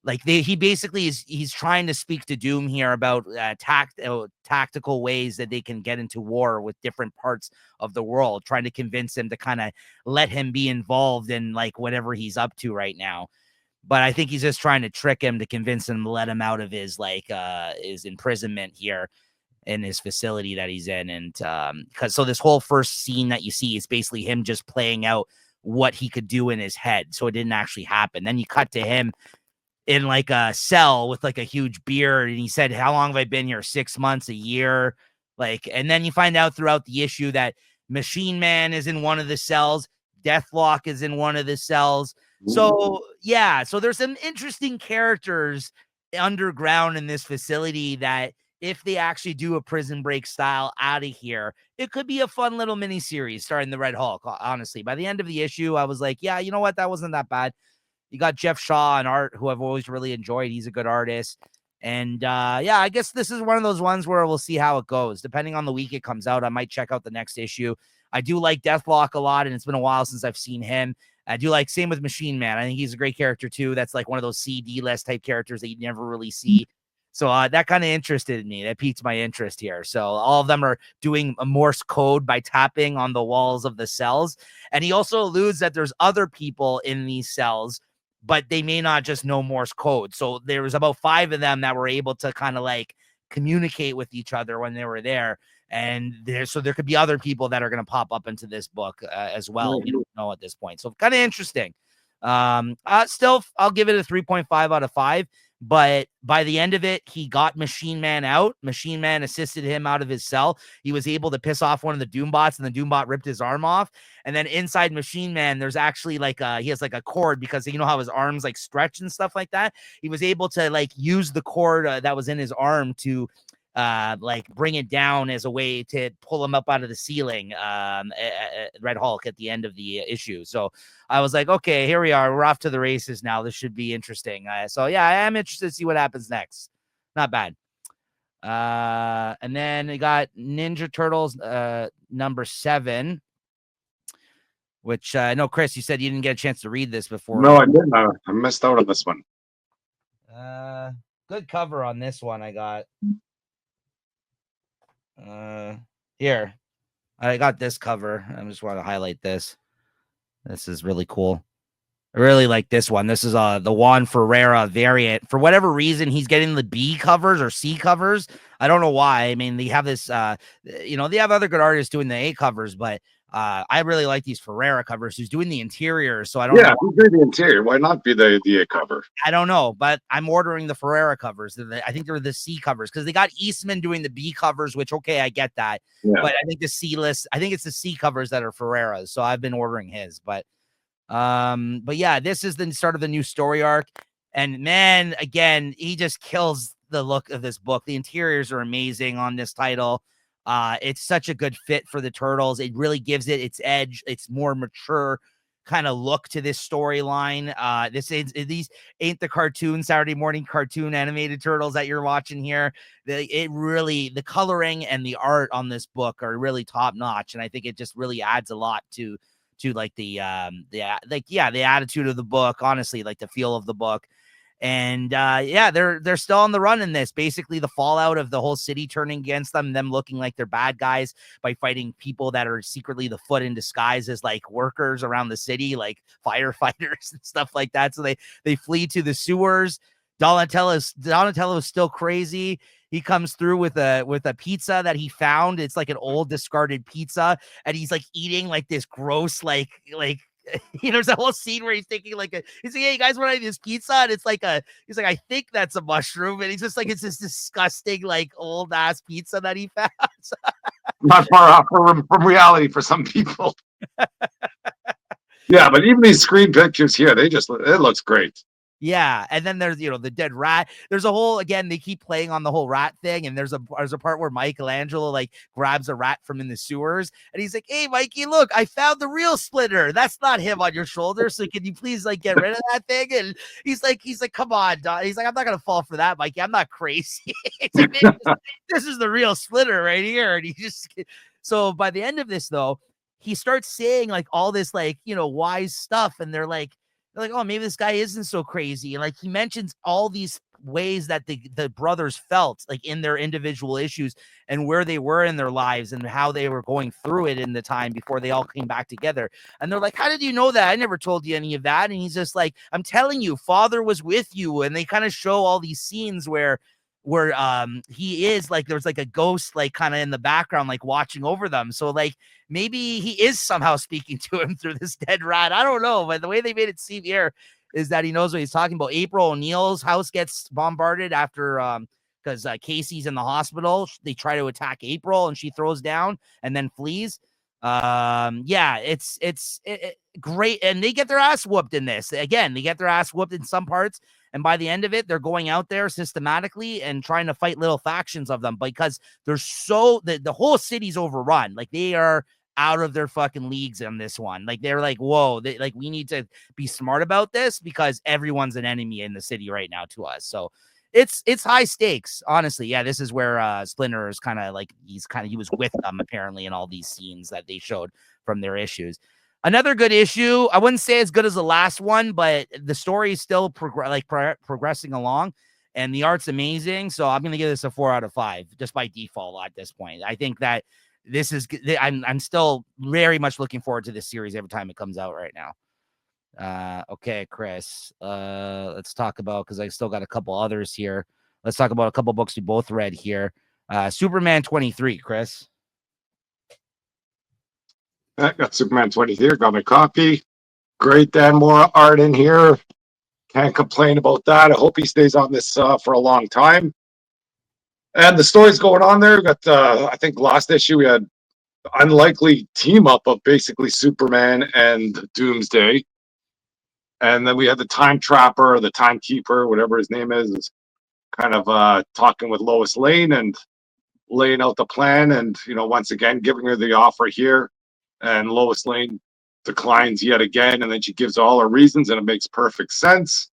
Like he basically he's trying to speak to Doom here about tactical ways that they can get into war with different parts of the world, trying to convince him to kind of let him be involved in like whatever he's up to right now. But I think he's just trying to trick him to convince him to let him out of his his imprisonment here in his facility that he's in. And because so this whole first scene that you see is basically him just playing out what he could do in his head. So it didn't actually happen. Then you cut to him in like a cell with like a huge beard. And he said, how long have I been here? 6 months, a year? Like, and then you find out throughout the issue that Machine Man is in one of the cells. Deathlock is in one of the cells. So yeah, so there's some interesting characters underground in this facility that if they actually do a Prison Break style out of here, it could be a fun little mini series starring the Red Hulk. Honestly, by the end of the issue, I was like, yeah, you know what? That wasn't that bad. You got Jeff Shaw on art, who I've always really enjoyed. He's a good artist. And yeah, I guess this is one of those ones where we'll see how it goes. Depending on the week it comes out, I might check out the next issue. I do like Deathlock a lot, and it's been a while since I've seen him. I do like, same with Machine Man. I think he's a great character too. That's like one of those CD list type characters that you never really see. So that kind of interested me. That piqued my interest here. So all of them are doing a Morse code by tapping on the walls of the cells. And he also alludes that there's other people in these cells, but they may not just know Morse code. So there was about 5 of them that were able to kind of like communicate with each other when they were there. And so there could be other people that are going to pop up into this book as well. We don't know at this point. So kind of interesting. Still, I'll give it a 3.5 out of 5. But by the end of it, he got Machine Man out. Machine Man assisted him out of his cell. He was able to piss off one of the Doombots, and the Doombot ripped his arm off. And then inside Machine Man, there's actually like he has like a cord, because you know how his arms like stretch and stuff like that. He was able to like use the cord that was in his arm to like bring it down as a way to pull him up out of the ceiling, Red Hulk at the end of the issue. So I was like, okay, here we are. We're off to the races now. This should be interesting. So yeah, I am interested to see what happens next. Not bad. And then we got Ninja Turtles number 7, which I know, Chris, you said you didn't get a chance to read this before. No, I didn't. I missed out on this one. Good cover on this one I got. Here, I got this cover. I just want to highlight this. This is really cool. I really like this one. This is the Juan Ferreira variant. For whatever reason, he's getting the B covers or C covers. I don't know why. I mean, they have this, they have other good artists doing the A covers, but I really like these Ferreira covers who's doing the interior. So I don't know. Who did the interior? Why not be the A cover? I don't know, but I'm ordering the Ferreira covers. I think they're the C covers because they got Eastman doing the B covers, which, okay, I get that. Yeah. But I think the C list, I think it's the C covers that are Ferreira's. So I've been ordering his, but yeah, this is the start of the new story arc. And man, again, he just kills the look of this book. The interiors are amazing on this title. It's such a good fit for the Turtles. It really gives it its edge. It's more mature kind of look to this storyline. These ain't the cartoon Saturday morning cartoon animated Turtles that you're watching here. The coloring and the art on this book are really top notch, and I think it just really adds a lot to like the attitude of the book, honestly, like the feel of the book. And they're still on the run in this. Basically, the fallout of the whole city turning against them looking like they're bad guys by fighting people that are secretly the Foot in disguise as like workers around the city, like firefighters and stuff like that. So they flee to the sewers. Donatello is still crazy. He comes through with a pizza that he found. It's like an old discarded pizza, and he's like eating like this gross like there's a whole scene where he's taking he's like, hey, you guys want to eat this pizza? And it's like he's like, I think that's a mushroom. And he's just like, it's this disgusting, like old ass pizza that he found. Not far off from reality for some people. Yeah, but even these screen pictures here, it looks great. Yeah, and then there's the dead rat. There's a whole again. They keep playing on the whole rat thing, and there's a part where Michelangelo like grabs a rat from in the sewers, and he's like, "Hey, Mikey, look, I found the real Splinter. That's not him on your shoulder. So can you please like get rid of that thing?" And he's like, "Come on, Don." He's like, "I'm not gonna fall for that, Mikey. I'm not crazy." It's like, this is the real Splinter right here, and he just so by the end of this though, he starts saying like all this like wise stuff, and they're like, oh, maybe this guy isn't so crazy. And like he mentions all these ways that the brothers felt like in their individual issues and where they were in their lives and how they were going through it in the time before they all came back together. And they're like, how did you know that? I never told you any of that. And he's just like, I'm telling you, Father was with you. And they kind of show all these scenes where he is like, there's like a ghost like kind of in the background like watching over them. So like maybe he is somehow speaking to him through this dead rat. I don't know, but the way they made it seem here is that he knows what he's talking about. April O'Neil's house gets bombarded after because Casey's in the hospital. They try to attack April and she throws down and then flees. Yeah, it's great, and they get their ass whooped in this. Again, they get their ass whooped in some parts, and by the end of it, they're going out there systematically and trying to fight little factions of them because they're the whole city's overrun. Like they are out of their fucking leagues on this one. Like they're like, whoa, we need to be smart about this because everyone's an enemy in the city right now to us. So it's high stakes, honestly. Yeah, this is where Splinter is kind of like he was with them apparently in all these scenes that they showed from their issues. Another good issue. I wouldn't say as good as the last one, but the story is still progressing along, and the art's amazing. So I'm gonna give this a 4 out of 5 just by default at this point. I think that this is. I'm still very much looking forward to this series every time it comes out right now. Okay, Chris. Let's talk about because I still got a couple others here. Let's talk about a couple books we both read here. Superman 23, Chris. I got Superman 23, got my copy. Great Dan Mora art in here. Can't complain about that. I hope he stays on this for a long time. And the story's going on there. We got, I think last issue we had unlikely team up of basically Superman and Doomsday. And then we had the Time Trapper, the Timekeeper, whatever his name is kind of talking with Lois Lane and laying out the plan. And, once again, giving her the offer here. And Lois Lane declines yet again. And then she gives all her reasons, and it makes perfect sense.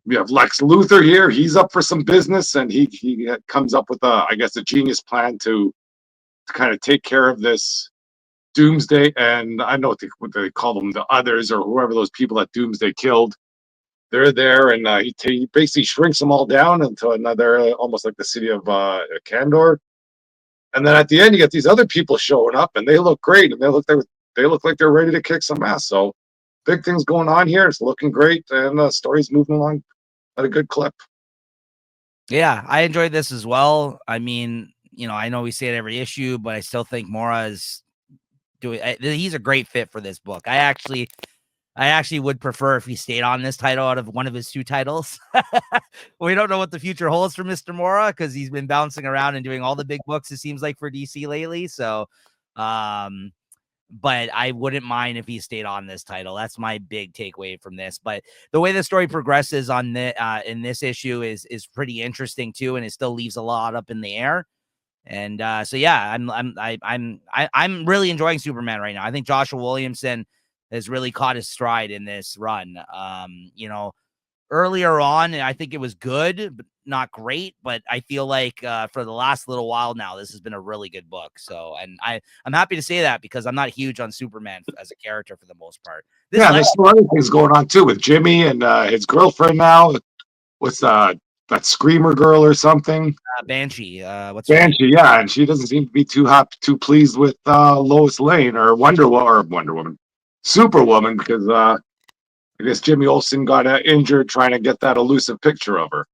We have Lex Luthor here. He's up for some business, and he comes up with a genius plan to kind of take care of this Doomsday. And I know what they call them, the others, or whoever those people that Doomsday killed. They're there, and he basically shrinks them all down into another, almost like the city of Kandor. And then at the end, you get these other people showing up, and they look great, and they look like they're ready to kick some ass. So big things going on here. It's looking great, and the story's moving along at a good clip. Yeah, I enjoyed this as well. I mean, I know we say it every issue, but I still think Mora is he's a great fit for this book. I actually would prefer if he stayed on this title out of one of his 2 titles. We don't know what the future holds for Mr. Mora because he's been bouncing around and doing all the big books, it seems like, for DC lately. So, but I wouldn't mind if he stayed on this title. That's my big takeaway from this. But the way the story progresses on the in this issue is pretty interesting too, and it still leaves a lot up in the air. And so yeah, I'm really enjoying Superman right now. I think Joshua Williamson has really caught his stride in this run. Earlier on, I think it was good, but not great. But I feel like for the last little while now, this has been a really good book. So, and I'm happy to say that because I'm not huge on Superman as a character for the most part. There's some other things going on too with Jimmy and his girlfriend now. What's that Screamer girl or something? Banshee. What's Banshee? Yeah, and she doesn't seem to be too pleased with Lois Lane or Wonder Woman, Superwoman, because I guess Jimmy Olsen got injured trying to get that elusive picture of her.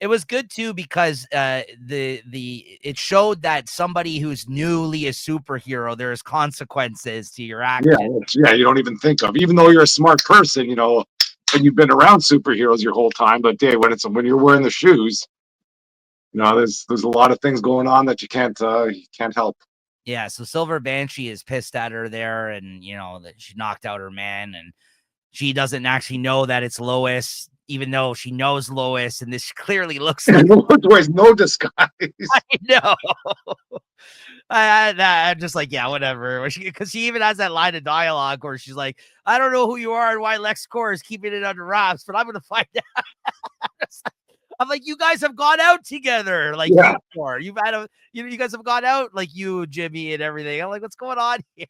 It was good too because it showed that somebody who's newly a superhero, there's consequences to your actions. Yeah, you don't even think of, even though you're a smart person, and you've been around superheroes your whole time. But when you're wearing the shoes, there's a lot of things going on that you can't help. Yeah, so Silver Banshee is pissed at her there, and that she knocked out her man, and she doesn't actually know that it's Lois, even though she knows Lois, and this clearly looks like There's no disguise. I know. I'm just like, yeah, whatever. Because she even has that line of dialogue where she's like, I don't know who you are and why LexCorp is keeping it under wraps, but I'm going to find out. I'm like, you guys have gone out together. Like, Yeah. you've had you guys have gone out, like you, Jimmy, and everything. I'm like, what's going on here?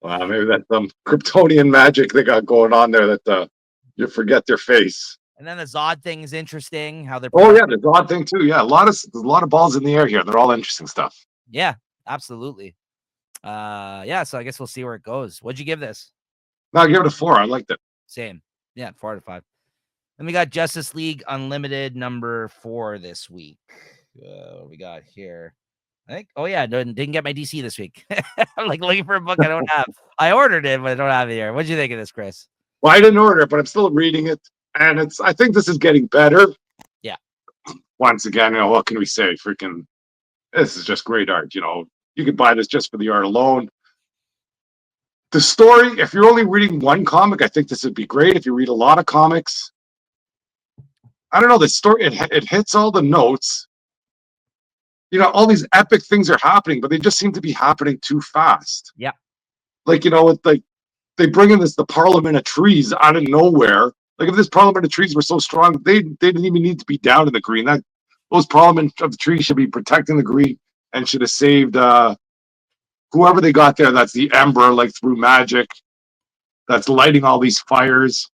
Well, maybe that's some Kryptonian magic they got going on there that you forget their face. And then the Zod thing is interesting. How they're Oh yeah, the God thing too. Yeah, there's a lot of balls in the air here. They're all interesting stuff. Yeah, absolutely. Yeah, so I guess we'll see where it goes. What'd you give this? No, I'll give it a 4. I liked it. Same. Yeah, 4 out of 5. Then we got Justice League Unlimited number 4 this week. What we got here? I think. Oh yeah, didn't get my DC this week. I'm like looking for a book I don't have. I ordered it, but I don't have it here. What'd you think of this, Chris? Well, I didn't order it, but I'm still reading it, and I think this is getting better. Yeah. Once again, what can we say? Freaking, this is just great art. You could buy this just for the art alone. The story, if you're only reading one comic, I think this would be great. If you read a lot of comics, I don't know, the story, it hits all the notes. All these epic things are happening, but they just seem to be happening too fast. Yeah. Like, they bring in the Parliament of Trees out of nowhere. Like, if this Parliament of Trees were so strong, they didn't even need to be down in the green. Those Parliament of the Trees should be protecting the green and should have saved whoever they got there. That's the Ember, like through magic, that's lighting all these fires.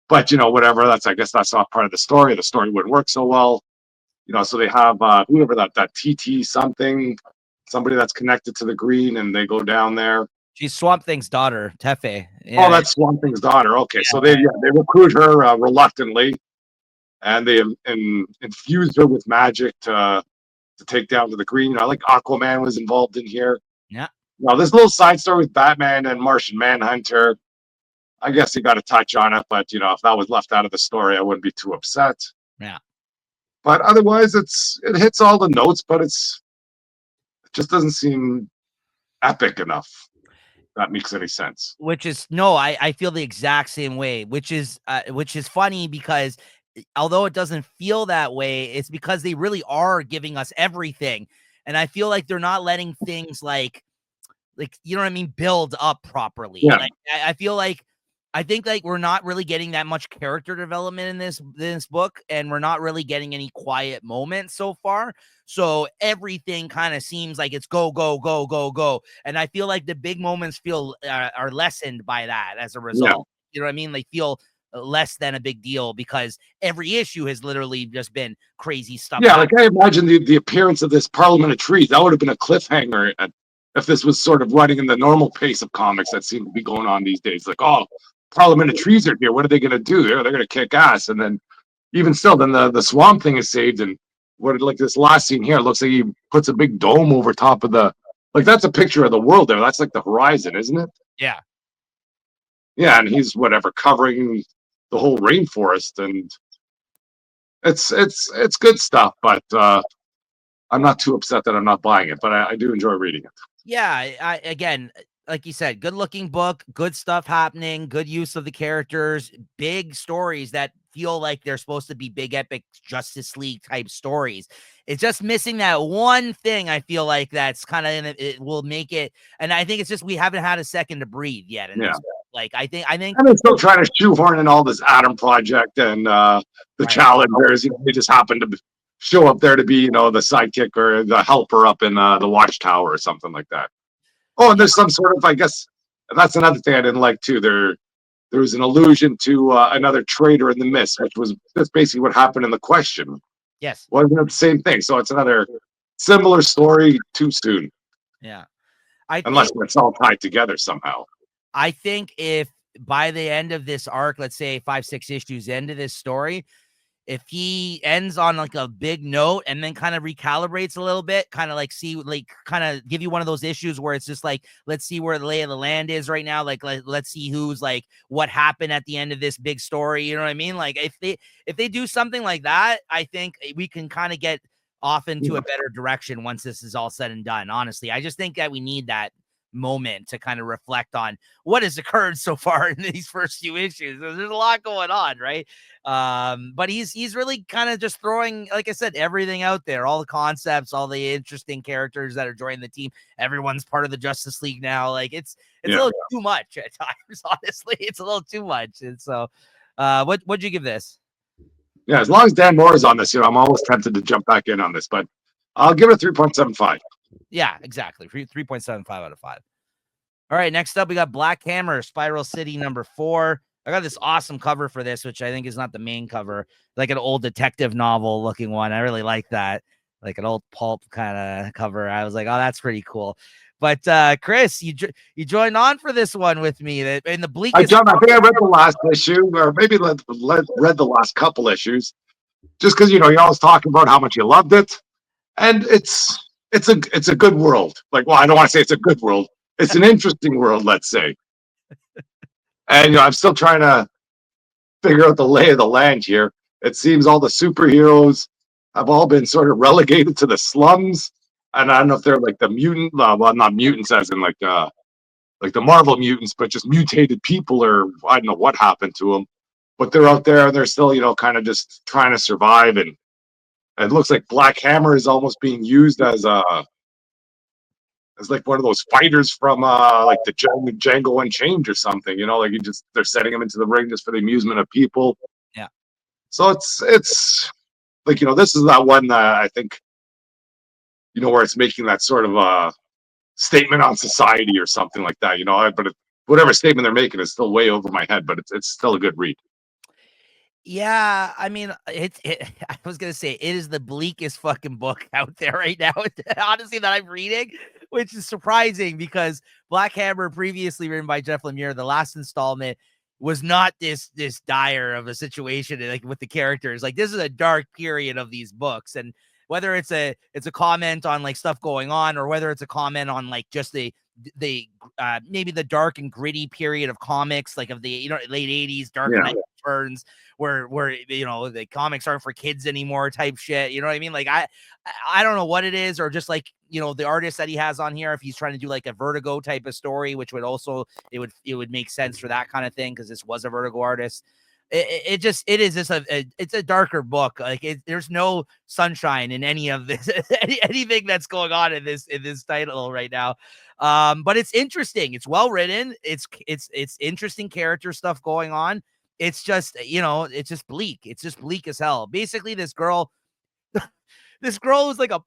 But whatever. I guess that's not part of the story. The story wouldn't work so well. So they have whoever that TT somebody that's connected to the green, and they go down there. She's Swamp Thing's daughter, Tefe. Yeah. Oh, that's Swamp Thing's daughter. Okay, so they recruit her reluctantly, and they infuse her with magic to take down to the green. I like Aquaman was involved in here. Yeah. Now this little side story with Batman and Martian Manhunter, I guess you got to touch on it, but if that was left out of the story, I wouldn't be too upset. Yeah. But otherwise, it hits all the notes, but it just doesn't seem epic enough. If that makes any sense. I feel the exact same way, which is funny because although it doesn't feel that way, it's because they really are giving us everything. And I feel like they're not letting things like, you know what I mean, build up properly. Yeah. Like, I think like we're not really getting that much character development in this book, and we're not really getting any quiet moments so far. So everything kind of seems like it's go, go, go, go, go. And I feel like the big moments are lessened by that as a result. Yeah. You know what I mean? They feel less than a big deal because every issue has literally just been crazy stuff. Yeah, like I imagine the appearance of this Parliament of Trees, that would have been a cliffhanger if this was sort of running in the normal pace of comics that seem to be going on these days. Like, oh, Parliament of Trees are here. What are they going to do? They're going to kick ass. And then even still, then the Swamp Thing is saved. And like this last scene here, it looks like he puts a big dome over top of that's a picture of the world there. That's like the horizon, isn't it? Yeah. Yeah, and he's covering the whole rainforest, and it's good stuff, but I'm not too upset that I'm not buying it, but I do enjoy reading it. Yeah, again, like you said, good looking book, good stuff happening, good use of the characters, big stories that feel like they're supposed to be big epic Justice League type stories. It's just missing that one thing. I feel like that's kind of it will make it, and I think it's just we haven't had a second to breathe yet. In this. Like I think and they're still trying to shoehorn in all this Atom Project and the Challengers. They just happen to show up there to be the sidekick or the helper up in the Watchtower or something like that. Oh, and there's some sort of, I guess that's another thing I didn't like too. There was an allusion to another traitor in the mist, which was that's basically what happened in The Question. Yes, wasn't it the same thing? So it's another similar story too soon. Yeah, unless it's all tied together somehow. I think if by the end of this arc, let's say 5-6 issues into this story, if he ends on like a big note and then kind of recalibrates a little bit, kind of like kind of give you one of those issues where it's just like, let's see where the lay of the land is right now. Like, let's see who's like, what happened at the end of this big story. You know what I mean? Like if they do something like that, I think we can kind of get off into a better direction once this is all said and done. Honestly, I just think that we need that moment to kind of reflect on what has occurred so far in these first few issues. There's a lot going on, right? But he's really kind of just throwing, like I said, everything out there, all the concepts, all the interesting characters that are joining the team. Everyone's part of the Justice League now. Like it's a little too much at times. Honestly, it's a little too much. And so, what'd you give this? Yeah, as long as Dan Moore is on this, I'm always tempted to jump back in on this, but I'll give it a 3.75. Yeah, exactly. 3.75 out of 5. All right, next up, we got Black Hammer, Spiral City #4. I got this awesome cover for this, which I think is not the main cover, like an old detective novel looking one. I really like that, like an old pulp kind of cover. I was like, oh, that's pretty cool. But Chris, you joined on for this one with me. That in the bleakest. I think I read the last issue, or maybe read the last couple issues, just because you're always talking about how much you loved it, and it's a good world. Like, well, I don't want to say it's a good world. It's an interesting world, let's say. And I'm still trying to figure out the lay of the land here. It seems all the superheroes have all been sort of relegated to the slums, and I don't know if they're like the mutant, well, not mutants as in like the Marvel mutants, but just mutated people, or I don't know what happened to them. But they're out there and they're still, kind of just trying to survive. And it looks like Black Hammer is almost being used as like one of those fighters from like the Django Unchained or something. Like they're setting him into the ring just for the amusement of people. Yeah. So it's like this is that one that I think where it's making that sort of statement on society or something like that. But whatever statement they're making is still way over my head, but it's still a good read. Yeah, I mean, I was gonna say it is the bleakest fucking book out there right now, honestly, that I'm reading, which is surprising because Black Hammer, previously written by Jeff Lemire, the last installment was not this dire of a situation like with the characters. Like this is a dark period of these books, and whether it's a comment on like stuff going on, or whether it's a comment on like just the maybe the dark and gritty period of comics, like of the late 80s, Dark Knight Returns, where the comics aren't for kids anymore type shit. You know what I mean? Like I don't know what it is, or just like the artist that he has on here, if he's trying to do like a Vertigo type of story, which would also it would make sense for that kind of thing because this was a Vertigo artist. It's a darker book. Like there's no sunshine in any of this, anything that's going on in this title right now. But it's interesting. It's well written. It's interesting character stuff going on. It's just, it's just bleak. It's just bleak as hell. Basically, this girl who's like a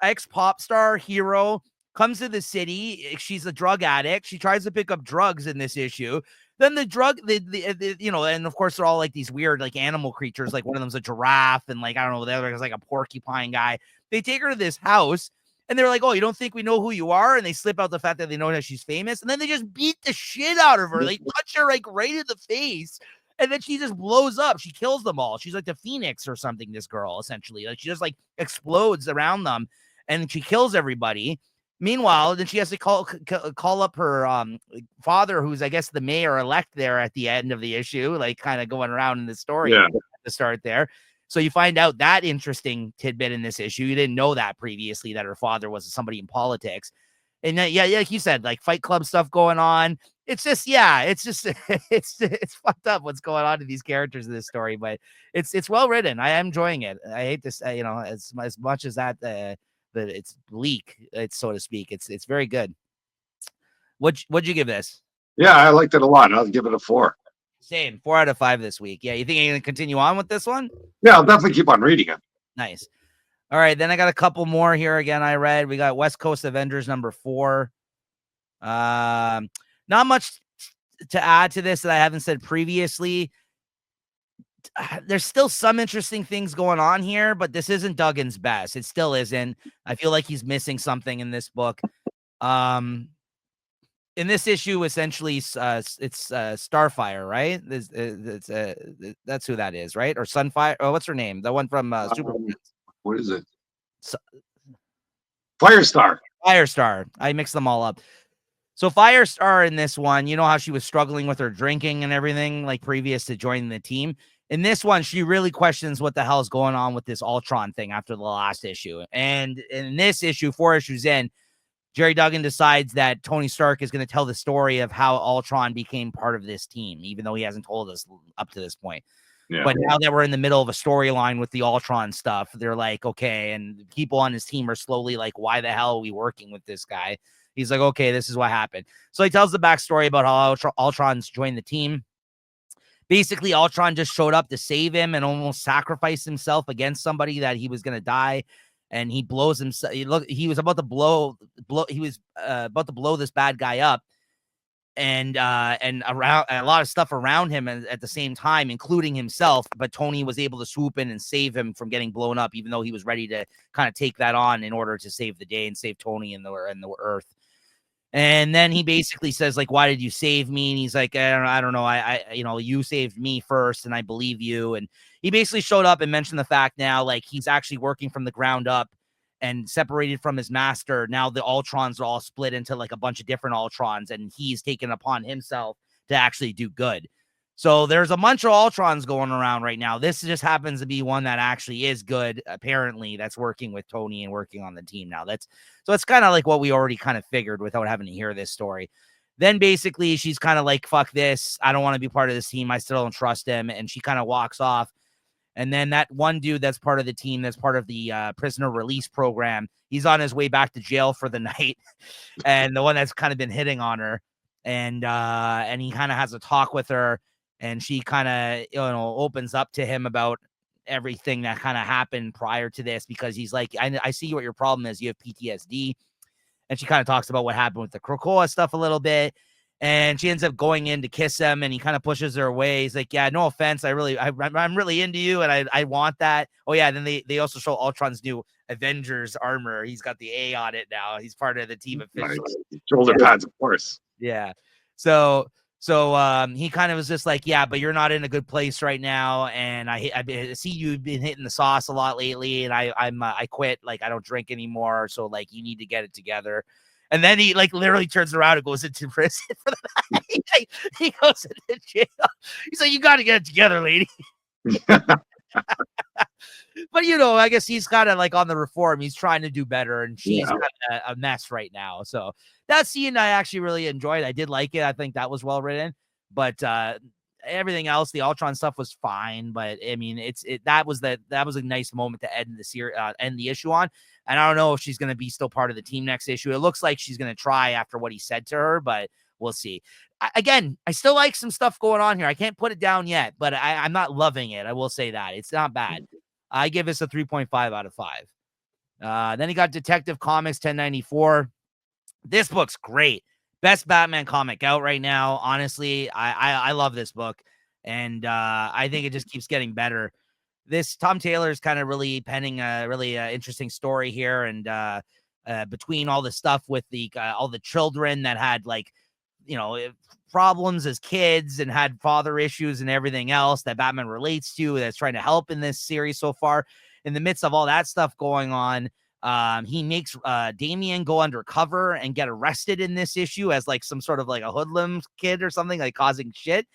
ex-pop star hero comes to the city. She's a drug addict. She tries to pick up drugs in this issue. Then the drug, and of course they're all like these weird like animal creatures. Like one of them's a giraffe, and like I don't know, the other is like a porcupine guy. They take her to this house, and they're like, "Oh, you don't think we know who you are?" And they slip out the fact that they know that she's famous, and then they just beat the shit out of her. They touch her like right in the face, and then she just blows up. She kills them all. She's like the Phoenix or something. This girl, essentially, like she just like explodes around them, and she kills everybody. Meanwhile, then she has to call up her father, who's I guess the mayor-elect there at the end of the issue, like kind of going around in the story at the start there. So you find out that interesting tidbit in this issue. You didn't know that previously, that her father was somebody in politics. And then, like you said, like Fight Club stuff going on. It's just, it's fucked up what's going on to these characters in this story, but it's well written. I am enjoying it. I hate this, as much as that it's bleak, it's so to speak. It's very good. What'd you give this? Yeah, I liked it a lot. I'll give it a 4. Same, 4 out of 5 this week. Yeah, you think you're gonna continue on with this one? Yeah, I'll definitely keep on reading it. Nice. All right, then I got a couple more here. Again, I read. We got West Coast Avengers #4. Not much to add to this that I haven't said previously. There's still some interesting things going on here, but this isn't Duggan's best. It still isn't. I feel like he's missing something in this book. In this issue, essentially, it's Starfire, right? That's who that is, right? Or Sunfire? Oh, what's her name? The one from Superman. What is it? Firestar. Firestar. I mix them all up. So Firestar in this one, you know how she was struggling with her drinking and everything, like previous to joining the team. In this one, she really questions what the hell is going on with this Ultron thing after the last issue. And in this issue, 4 issues in, Jerry Duggan decides that Tony Stark is going to tell the story of how Ultron became part of this team, even though he hasn't told us up to this point. Yeah. But now that we're in the middle of a storyline with the Ultron stuff, they're like, okay, and people on his team are slowly like, why the hell are we working with this guy? He's like, okay, this is what happened. So he tells the backstory about how Ultron's joined the team. Basically, Ultron just showed up to save him and almost sacrificed himself against somebody that he was going to die. And he blows himself. He was about to blow this bad guy up, and around a lot of stuff around him at the same time, including himself. But Tony was able to swoop in and save him from getting blown up, even though he was ready to kind of take that on in order to save the day and save Tony and the Earth. And then he basically says, like, why did you save me? And he's like, I don't know. I you saved me first, and I believe you. And he basically showed up and mentioned the fact now, like, he's actually working from the ground up and separated from his master. Now the Ultrons are all split into like a bunch of different Ultrons, and he's taken upon himself to actually do good. So there's a bunch of Ultrons going around right now. This just happens to be one that actually is good, apparently, that's working with Tony and working on the team now. So it's kind of like what we already kind of figured without having to hear this story. Then basically she's kind of like, fuck this. I don't want to be part of this team. I still don't trust him. And she kind of walks off. And then that one dude that's part of the team, that's part of the prisoner release program, he's on his way back to jail for the night. And the one that's kind of been hitting on her. And he kind of has a talk with her. And she kind of, opens up to him about everything that kind of happened prior to this, because he's like, I see what your problem is. You have PTSD. And she kind of talks about what happened with the Krakoa stuff a little bit. And she ends up going in to kiss him, and he kind of pushes her away. He's like, yeah, no offense. I'm really into you, and I want that. Oh, yeah. Then they also show Ultron's new Avengers armor. He's got the A on it now. He's part of the team officially. Nice. Shoulder pads, of course. Yeah. So he kind of was just like, yeah, but you're not in a good place right now. And I see you've been hitting the sauce a lot lately. And I quit. Like, I don't drink anymore. So like, you need to get it together. And then he like literally turns around and goes into prison for the night. He goes into jail. He's like, you got to get it together, lady. But, I guess he's kind of like on the reform. He's trying to do better, and she's kind of a mess right now. So that scene I actually really enjoyed. I did like it. I think that was well written, but everything else, the Ultron stuff was fine. But I mean, that was a nice moment to end the series, end the issue on. And I don't know if she's going to be still part of the team next issue. It looks like she's going to try after what he said to her, but we'll see. Again, I still like some stuff going on here. I can't put it down yet, but I'm not loving it. I will say that it's not bad. I give this a 3.5 out of 5. Then he got Detective Comics 1094. This book's great. Best Batman comic out right now. Honestly, I love this book. And I think it just keeps getting better. This Tom Taylor is kind of really penning a really interesting story here. And between all the stuff with all the children that had problems as kids and had father issues and everything else that Batman relates to, that's trying to help in this series so far. In the midst of all that stuff going on, he makes Damian go undercover and get arrested in this issue as like some sort of like a hoodlum kid or something, like causing shit.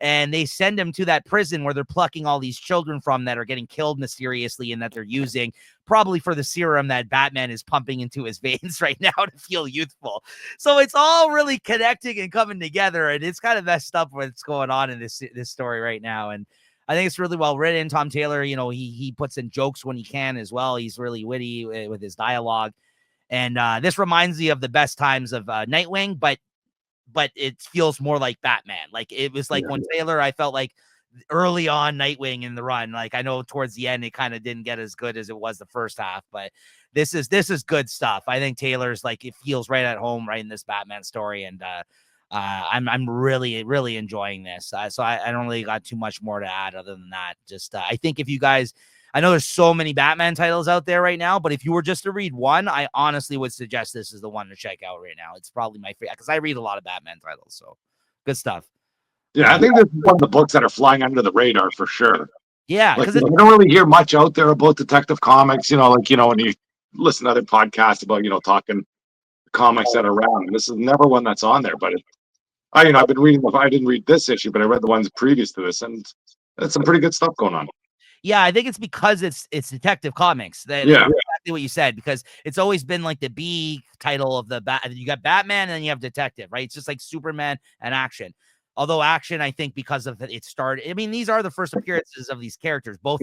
And they send him to that prison where they're plucking all these children from that are getting killed mysteriously, and that they're using probably for the serum that Batman is pumping into his veins right now to feel youthful. So it's all really connecting and coming together, and it's kind of messed up what's going on in this story right now. And I think it's really well written. Tom Taylor, he puts in jokes when he can as well. He's really witty with his dialogue. And this reminds me of the best times of Nightwing, but it feels more like Batman. Like it was like when Taylor, I felt like early on Nightwing in the run. Like I know towards the end, it kind of didn't get as good as it was the first half, but this is good stuff. I think Taylor's like, it feels right at home, right in this Batman story. And I'm really, really enjoying this. So I don't really got too much more to add other than that. Just, I think if you guys, I know there's so many Batman titles out there right now, but if you were just to read one, I honestly would suggest this is the one to check out right now. It's probably my favorite because I read a lot of Batman titles. So good stuff. Yeah, I think this is one of the books that are flying under the radar for sure. Yeah, because you don't really hear much out there about Detective Comics. When you listen to other podcasts about talking comics that are around. This is never one that's on there. But I've been reading. I didn't read this issue, but I read the ones previous to this, and there's some pretty good stuff going on. Yeah, I think it's because it's Detective Comics. Yeah. exactly what you said, because it's always been like the B title of the you got Batman and then you have Detective, right? It's just like Superman and Action. Although Action, I think because of it started, I mean, these are the first appearances of these characters, both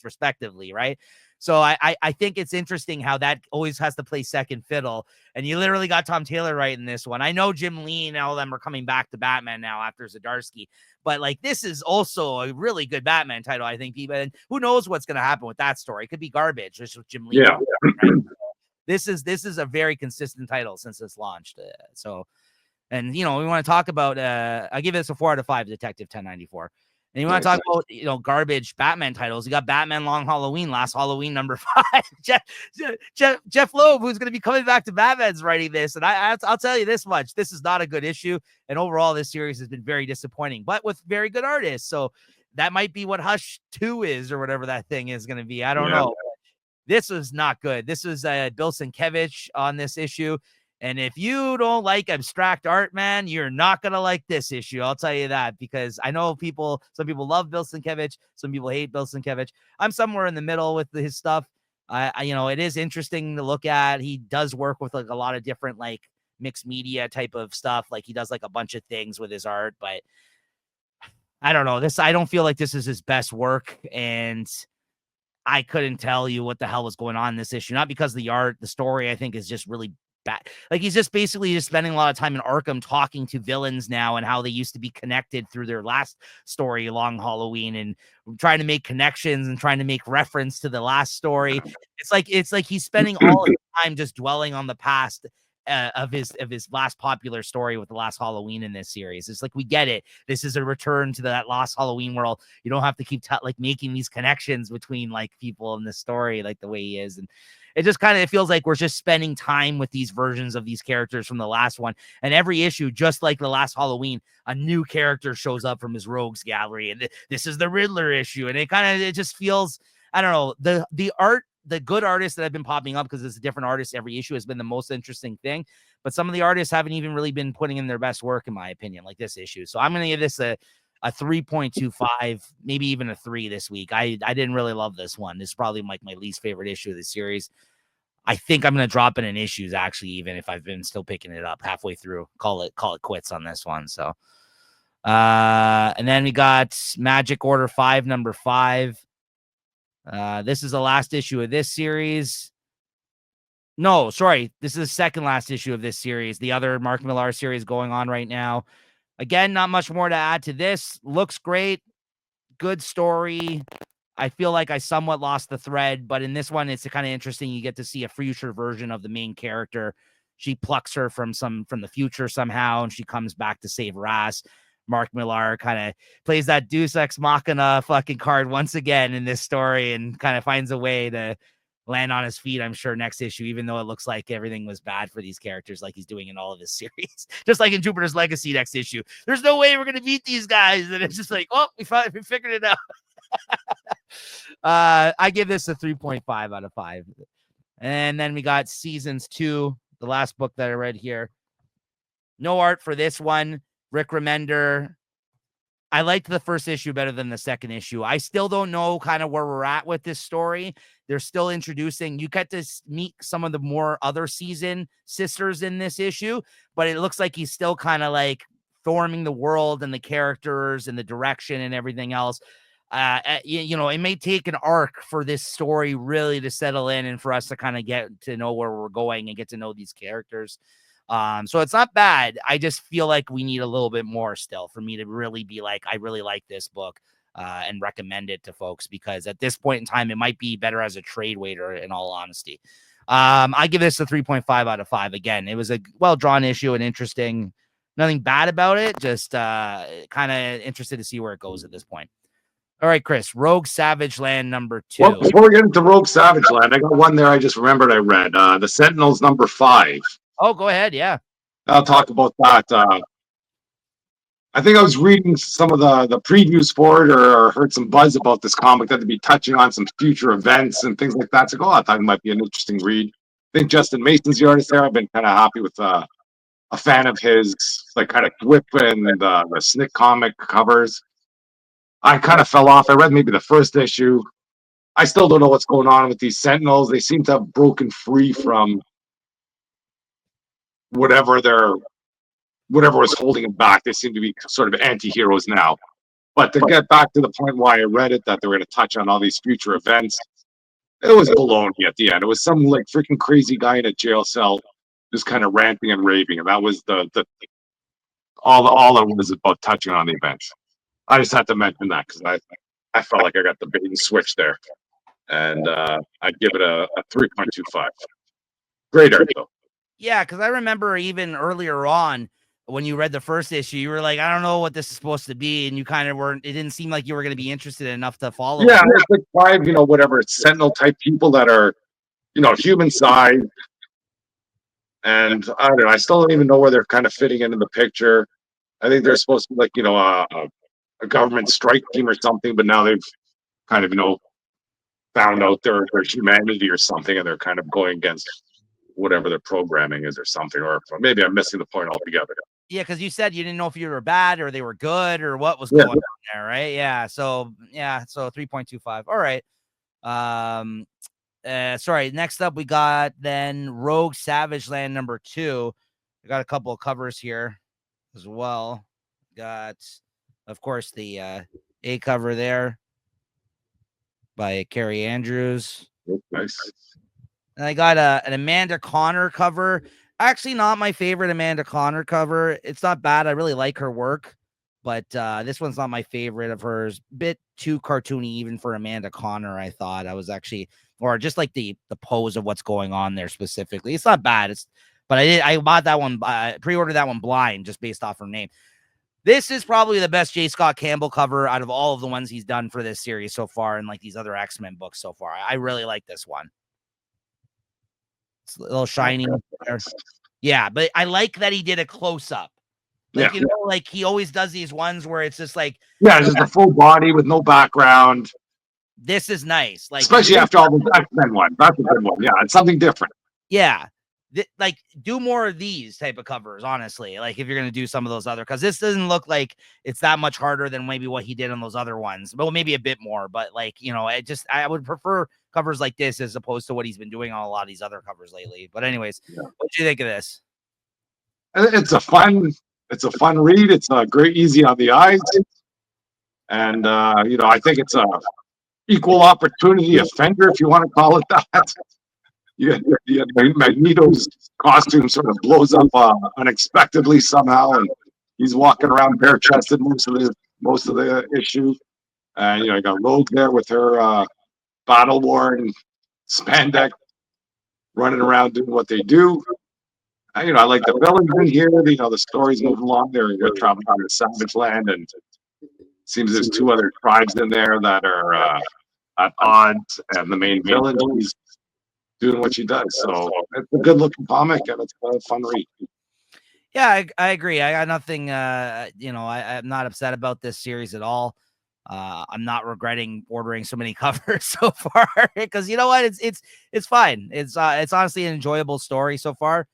respectively, right? So I think it's interesting how that always has to play second fiddle. And you literally got Tom Taylor right in this one. I know Jim Lee and all of them are coming back to Batman now after Zdarsky, but like this is also a really good Batman title, I think. And who knows what's going to happen with that story? It could be garbage, just with Jim Lee. Yeah. Right? This is a very consistent title since it's launched. And we want to talk about. I give this a 4 out of 5. Detective 1094. And you want to talk about, garbage Batman titles. You got Batman Long Halloween, Last Halloween, number 5. Jeff Loeb, who's going to be coming back to Batman's writing this. And I'll tell you this much. This is not a good issue. And overall, this series has been very disappointing, but with very good artists. So that might be what Hush 2 is, or whatever that thing is going to be. I don't know. This was not good. This was Bill Sienkiewicz on this issue. And if you don't like abstract art, man, you're not going to like this issue. I'll tell you that, because I know some people love Bill Sienkiewicz. Some people hate Bill Sienkiewicz. I'm somewhere in the middle with his stuff. It is interesting to look at. He does work with like a lot of different like mixed media type of stuff. Like he does like a bunch of things with his art, but I don't know. I don't feel like this is his best work. And I couldn't tell you what the hell was going on in this issue. Not because of the art, the story, I think, is just really bad. Like he's just basically just spending a lot of time in Arkham talking to villains now and how they used to be connected through their last story, Long Halloween, and trying to make connections and trying to make reference to the last story. It's like he's spending all his time just dwelling on the past of his last popular story with the Last Halloween in this series. It's like, we get it. This is a return to that Last Halloween world. You don't have to keep making these connections between like people in this story, like the way he is. And it just it feels like we're just spending time with these versions of these characters from the last one. And every issue, just like the Last Halloween, a new character shows up from his rogues gallery. And this is the Riddler issue. And it just feels, I don't know, the art, the good artists that have been popping up, because it's a different artist every issue, has been the most interesting thing. But some of the artists haven't even really been putting in their best work, in my opinion, like this issue. So I'm going to give this a 3.25, maybe even a 3 this week. I didn't really love this one. This is probably like my least favorite issue of the series. I think I'm going to drop it in issues, actually, even if I've been still picking it up halfway through. Call it quits on this one. So, and then we got Magic Order 5, number 5. This is the last issue of this series. No, sorry. This is the second last issue of this series. The other Mark Millar series going on right now. Again, not much more to add to this. Looks great. Good story. I feel like I somewhat lost the thread, but in this one, it's kind of interesting. You get to see a future version of the main character. She plucks her from the future somehow, and she comes back to save Ras. Mark Millar kind of plays that Deus Ex Machina fucking card once again in this story, and kind of finds a way to land on his feet, I'm sure, next issue, even though it looks like everything was bad for these characters, like he's doing in all of his series. Just like in Jupiter's Legacy next issue. There's no way we're going to beat these guys. And it's just like, oh, we figured it out. I give this a 3.5 out of 5. And then we got Seasons 2, the last book that I read here. No art for this one. Rick Remender. I liked the first issue better than the second issue. I still don't know kind of where we're at with this story. They're still introducing. You get to meet some of the more other season sisters in this issue, but it looks like he's still kind of like forming the world and the characters and the direction and everything else. It may take an arc for this story really to settle in and for us to kind of get to know where we're going and get to know these characters. So it's not bad. I just feel like we need a little bit more still for me to really be like, I really like this book and recommend it to folks, because at this point in time, it might be better as a trade waiter, in all honesty. I give this a 3.5 out of 5. Again, it was a well-drawn issue and interesting. Nothing bad about it. Just kind of interested to see where it goes at this point. All right, Chris, Rogue Savage Land number 2. Well, before we get into Rogue Savage Land, I got one there I just remembered I read. The Sentinels number 5. Oh, go ahead. Yeah. I'll talk about that. I think I was reading some of the previews for it, or heard some buzz about this comic that to be touching on some future events and things like that. So I thought it might be an interesting read. I think Justin Mason's the artist there. I've been kind of happy with a fan of his, like kind of Whip and the Snick comic covers. I kind of fell off. I read maybe the first issue. I still don't know what's going on with these Sentinels. They seem to have broken free from whatever was holding them back. They seem to be sort of anti-heroes now. But to get back to the point why I read it, that they were going to touch on all these future events, it was baloney at the end. It was some like freaking crazy guy in a jail cell just kind of ranting and raving. And that was the all it was about touching on the events. I just had to mention that because I felt like I got the bait and switch there. And I'd give it a 3.25. Great art, though. Yeah, because I remember even earlier on when you read the first issue, you were like, I don't know what this is supposed to be. And you kind of weren't, it didn't seem like you were going to be interested enough to follow. Yeah, it's like 5, whatever, Sentinel type people that are, human size. And I don't know, I still don't even know where they're kind of fitting into the picture. I think they're supposed to be like, a government strike team or something, but now they've kind of, found out their humanity or something, and they're kind of going against whatever their programming is or something, or maybe I'm missing the point altogether. Yeah, because you said you didn't know if you were bad or they were good or what was going on there, right? Yeah. So 3.25. All right. Sorry. Next up, we got then Rogue Savage Land number 2. We got a couple of covers here as well. Got, of course, the A cover there by Carrie Andrews. Nice. And I got an Amanda Connor cover. Actually, not my favorite Amanda Connor cover. It's not bad. I really like her work, but this one's not my favorite of hers. Bit too cartoony even for Amanda Connor. I thought I was actually, or just like the pose of what's going on there specifically. It's not bad. But I bought that one, pre-ordered that one blind just based off her name. This is probably the best J. Scott Campbell cover out of all of the ones he's done for this series so far, and like these other X-Men books so far. I really like this one. It's a little shiny. Yeah, but I like that he did a close-up. Like, like he always does these ones where it's just like, it's just a full body with no background. This is nice. Like, especially after all the X-Men one. That's a good one. Yeah, it's something different. Yeah. Like, do more of these type of covers, honestly. Like, if you're going to do some of those other, because this doesn't look like it's that much harder than maybe what he did on those other ones. Well, maybe a bit more, but like, I would prefer covers like this as opposed to what he's been doing on a lot of these other covers lately. But anyways, what do you think of this? It's a fun read. It's a great, easy on the eyes. And, I think it's a equal opportunity offender, if you want to call it that. Magneto's costume sort of blows up unexpectedly somehow, and he's walking around bare-chested most of the issue. And I got Rogue there with her battle-worn spandex, running around doing what they do. I like the villains in here. The story's moving along. They're traveling to Savage Land, and it seems there's 2 other tribes in there that are at odds, and the main villain, he's doing what she does. So it's a good looking comic, and it's a fun read. Yeah, I agree. I got nothing, I'm not upset about this series at all. I'm not regretting ordering so many covers so far because you know what? It's fine. It's honestly an enjoyable story so far.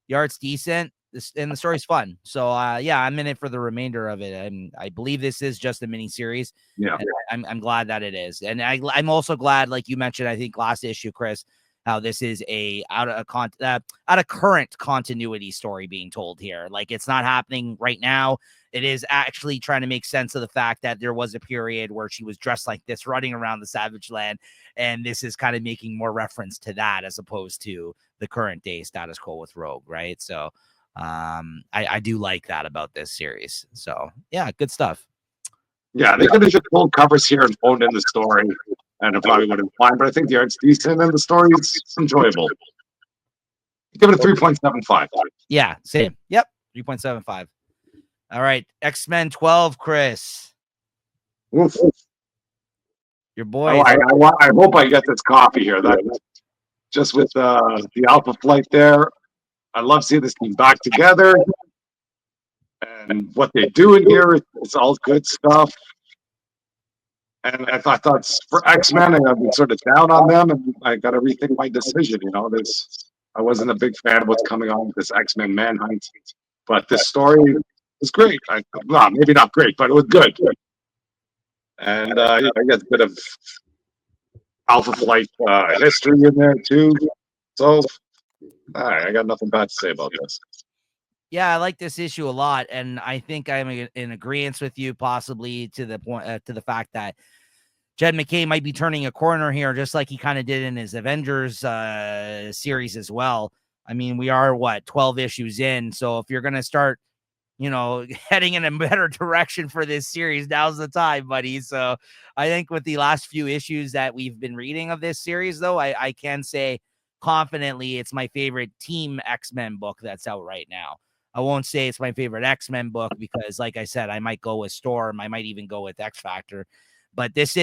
The art's decent, and the story's fun. So I'm in it for the remainder of it. I believe this is just a mini series. Yeah, I'm glad that it is, and I'm also glad, like you mentioned, I think last issue, Chris, how this is out of current continuity story being told here. Like, it's not happening right now. It is actually trying to make sense of the fact that there was a period where she was dressed like this, running around the Savage Land, and this is kind of making more reference to that as opposed to the current day status quo with Rogue, right? So I do like that about this series. So yeah, good stuff. Yeah, they could have just pulled covers here and phoned in the story, and it probably would have been fine. But I think the art's decent and the story is enjoyable. Give it a 3.75. Yeah, same. Yep, 3.75. All right, X-Men 12, Chris. Oof. Your boy. I hope I get this copy here. That just with the Alpha Flight there. I love seeing this team back together, and what they do in here, it's all good stuff. And I thought for X-Men, I've been sort of down on them, and I got to rethink my decision. I wasn't a big fan of what's coming on with this X-Men Manhunt, but this story was great. Maybe not great, but it was good. And I guess a bit of Alpha Flight history in there too. So I got nothing bad to say about this. Yeah, I like this issue a lot, and I think I'm in agreement with you, possibly to the point to the fact that Jed MacKay might be turning a corner here, just like he kind of did in his Avengers series as well. I mean, we are 12 issues in, so if you're gonna start, heading in a better direction for this series, now's the time, buddy. So I think with the last few issues that we've been reading of this series, though, I can say confidently it's my favorite Team X-Men book that's out right now. I won't say it's my favorite X-Men book because, like I said, I might go with Storm. I might even go with X Factor. But this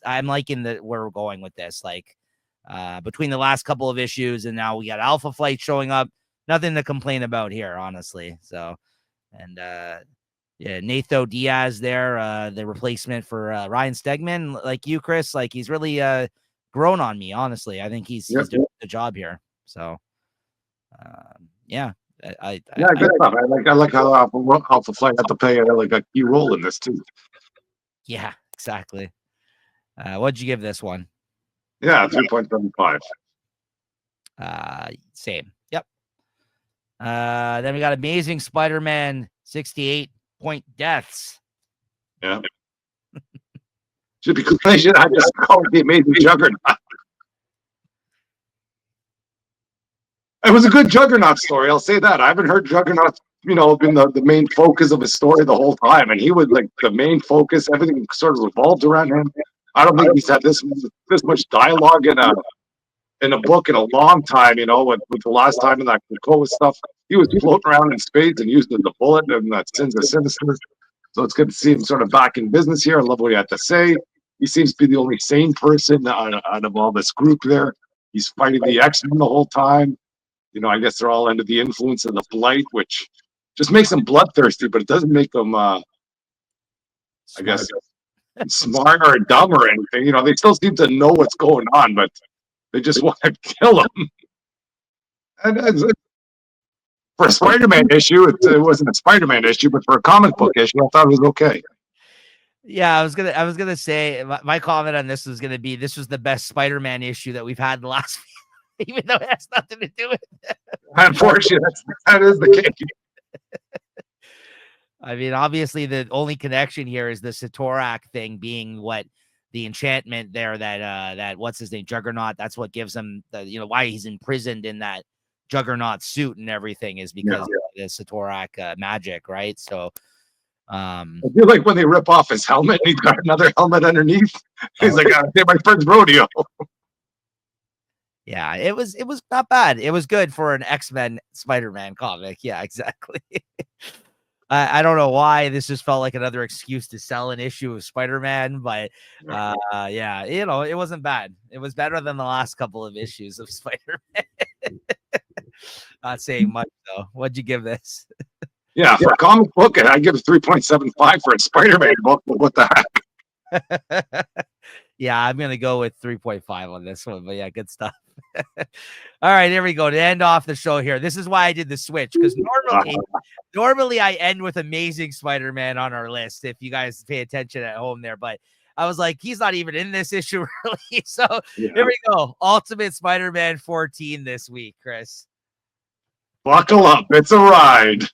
I'm liking where we're going with this. Like between the last couple of issues and now we got Alpha Flight showing up, nothing to complain about here, honestly. So, and yeah, Nathan Diaz there, the replacement for Ryan Stegman, like you, Chris, like he's really grown on me, honestly. I think he's doing the job here. So, yeah. Good stuff. I like how Alpha Flight had to play like a key role in this too. Yeah, exactly. What'd you give this one? Yeah, 3.75. Same. Yep. Then we got Amazing Spider-Man 68 point deaths. Yeah. Should be should I just call it the Amazing Juggernaut. It was a good Juggernaut story. I'll say that. I haven't heard Juggernaut, been the main focus of his story the whole time, and he was like the main focus. Everything sort of revolved around him. I don't think he's had this much dialogue in a book in a long time. With the last time in that Krakoa stuff, he was floating around in space and used as the bullet and that Sins of Sinister. So it's good to see him sort of back in business here. I love what he had to say. He seems to be the only sane person out of all this group there. He's fighting the X-Men the whole time. I guess they're all under the influence of the blight, which just makes them bloodthirsty, but it doesn't make them, I guess, smart or dumb or anything. They still seem to know what's going on, but they just want to kill him. And for a Spider-Man issue, it wasn't a Spider-Man issue, but for a comic book issue, I thought it was okay. Yeah, I was gonna say my comment on this was gonna be this was the best Spider-Man issue that we've had in the last even though it has nothing to do with it. Unfortunately, that is the case. I mean, obviously, the only connection here is the Satorak thing being what the enchantment there that what's his name, Juggernaut. That's what gives him why he's imprisoned in that Juggernaut suit and everything is because of the Satorak magic, right? So, I feel like when they rip off his helmet, he's got another helmet underneath. He's like, my first rodeo. Yeah, it was not bad. It was good for an X-Men Spider-Man comic. Yeah, exactly. I don't know why this just felt like another excuse to sell an issue of Spider-Man, but yeah, it wasn't bad. It was better than the last couple of issues of Spider-Man. Not saying much though. What'd you give this? Yeah, for a comic book, I give it 3.75 for a Spider-Man book. But what the heck? Yeah, I'm gonna go with 3.5 on this one, but yeah, good stuff. All right, here we go to end off the show here. This is why I did the switch because normally I end with Amazing Spider-Man on our list. If you guys pay attention at home there, but I was like, he's not even in this issue really. So here we go. Ultimate Spider-Man 14 this week, Chris. Buckle up, it's a ride.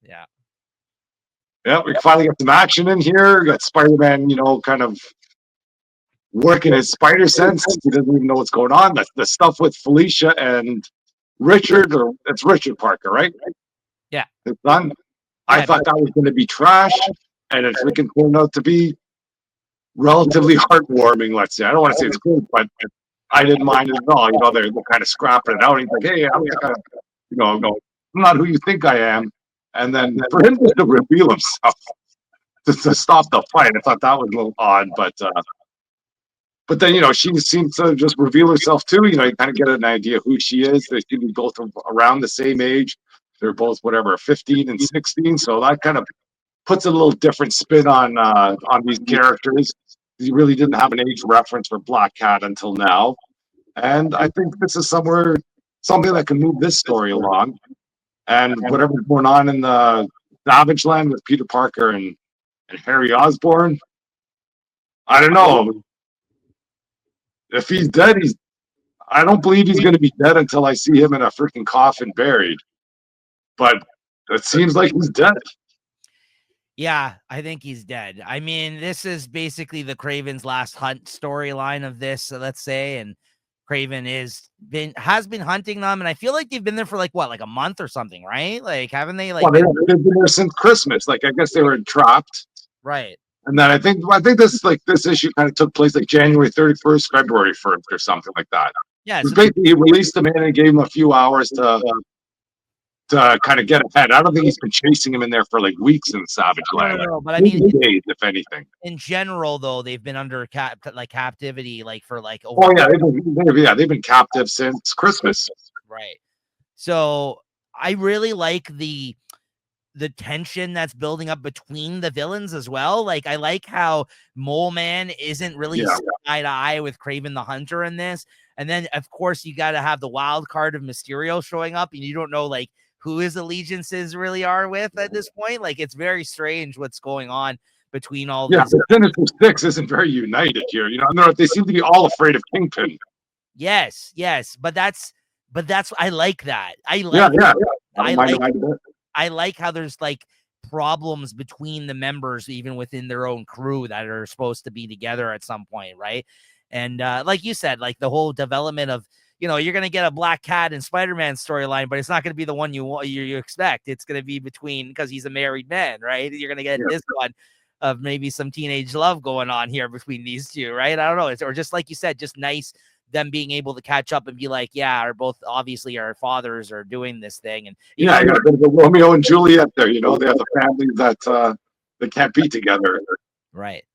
Yeah. Yeah, we finally got some action in here. We got Spider-Man, kind of working his spider sense. He doesn't even know what's going on. That's the stuff with Felicia and Richard, or it's Richard Parker, right? Yeah. His son. I thought that was going to be trash, and it freaking turned out to be relatively heartwarming, let's say. I don't want to say it's good, but I didn't mind it at all. They're kind of scrapping it out. He's like, hey, I'm not who you think I am. And then for him to reveal himself to stop the fight, I thought that was a little odd, but then, she seems to just reveal herself too. You kind of get an idea who she is. They seem to be both around the same age. They're both, 15 and 16. So that kind of puts a little different spin on these characters. He really didn't have an age reference for Black Cat until now. And I think this is something that can move this story along. And whatever's going on in the Savage Land with Peter Parker and Harry Osborn, I don't know. if he's dead, I don't believe he's going to be dead until I see him in a freaking coffin buried. But it seems like he's dead. Yeah, I think he's dead. I mean, this is basically the Craven's last hunt storyline of this, let's say, and Craven has been hunting them, and I feel like they've been there for like what, like a month or something, right? Like, haven't they like Well, they've been there since Christmas. Like, I guess they were entrapped. right? And then I think this issue kind of took place like January 31st, February 1st, or something like that. Yeah, It was so basically he released him in and gave him a few hours to kind of get ahead. I don't think he's been chasing him in there for like weeks in Savage Land. no, but I Maybe mean, days, if anything. in general, though, they've been under captivity like for like Oh over yeah, they've been captive since Christmas. right. So I really like the tension that's building up between the villains as well. Like, I like how Mole Man isn't really eye to eye with Craven the Hunter in this. And then, of course, you got to have the wild card of Mysterio showing up, and you don't know like who his allegiances really are with at this point. Like, it's very strange what's going on between all Yeah, these. the Sinister Six isn't very united here. You know, they seem to be all afraid of Kingpin. Yes, but that's I like that. I like I like how there's like problems between the members, even within their own crew, that are supposed to be together at some point, right? And like you said, like the whole development of, you're gonna get a Black Cat and Spider-Man storyline, but it's not gonna be the one you expect. It's gonna be between, because he's a married man, right? You're gonna get this one of maybe some teenage love going on here between these two, right? I don't know. Or just like you said, just nice them being able to catch up and be like, yeah, our both obviously our fathers are doing this thing. And you got a bit of a Romeo and Juliet there. You know, they have a family that can't be together. Right.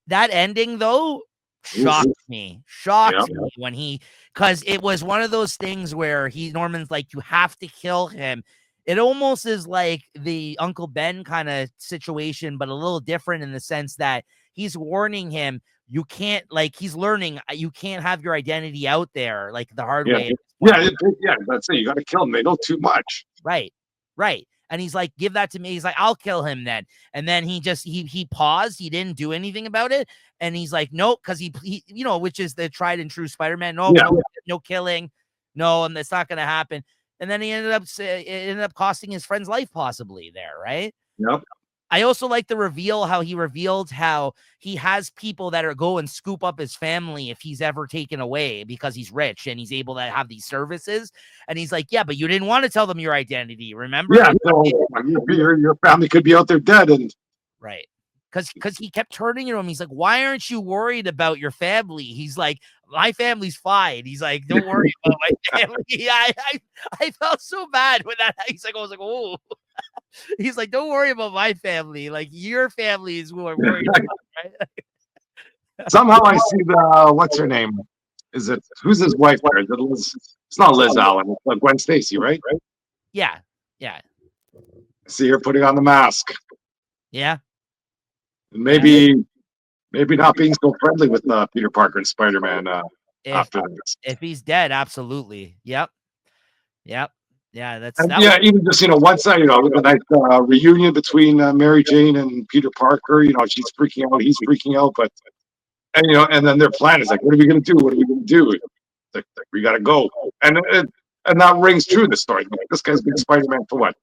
That ending though shocked me when because it was one of those things where Norman's like, you have to kill him. It almost is like the Uncle Ben kind of situation, but a little different in the sense that he's warning him, you can't, like, he's learning, you can't have your identity out there like the hard way. Yeah, that's it. You got to kill him. They know too much. Right. And he's like, give that to me. He's like, I'll kill him then. And then he paused. He didn't do anything about it. And he's like, nope, because he which is the tried and true Spider-Man. No killing. No, and that's not going to happen. And then it ended up costing his friend's life possibly there, right? Yep. I also like the reveal, how he revealed how he has people that are go and scoop up his family if he's ever taken away, because he's rich and he's able to have these services. And he's like, yeah, but you didn't want to tell them your identity, remember? Yeah, so your family could be out there dead. And right. Because he kept turning to him. He's like, why aren't you worried about your family? He's like, my family's fine. He's like, don't worry about my family. I felt so bad when that. He's like, I was like, oh. He's like, don't worry about my family. Like, your family is who I'm worried about, right? Somehow I see the what's her name? Who's his wife there? Is it Liz? It's not Liz Allen. It's Gwen Stacy, right? Yeah. I see her putting on the mask. Yeah. And maybe not being so friendly with Peter Parker and Spider-Man after this. If he's dead, absolutely. Yep. Yeah, even just once with a nice reunion between Mary Jane and Peter Parker. She's freaking out, he's freaking out, but and then their plan is like, what are we gonna do? What are we gonna do? Like, we gotta go, and that rings true in the story. Like, this guy's been Spider-Man for what,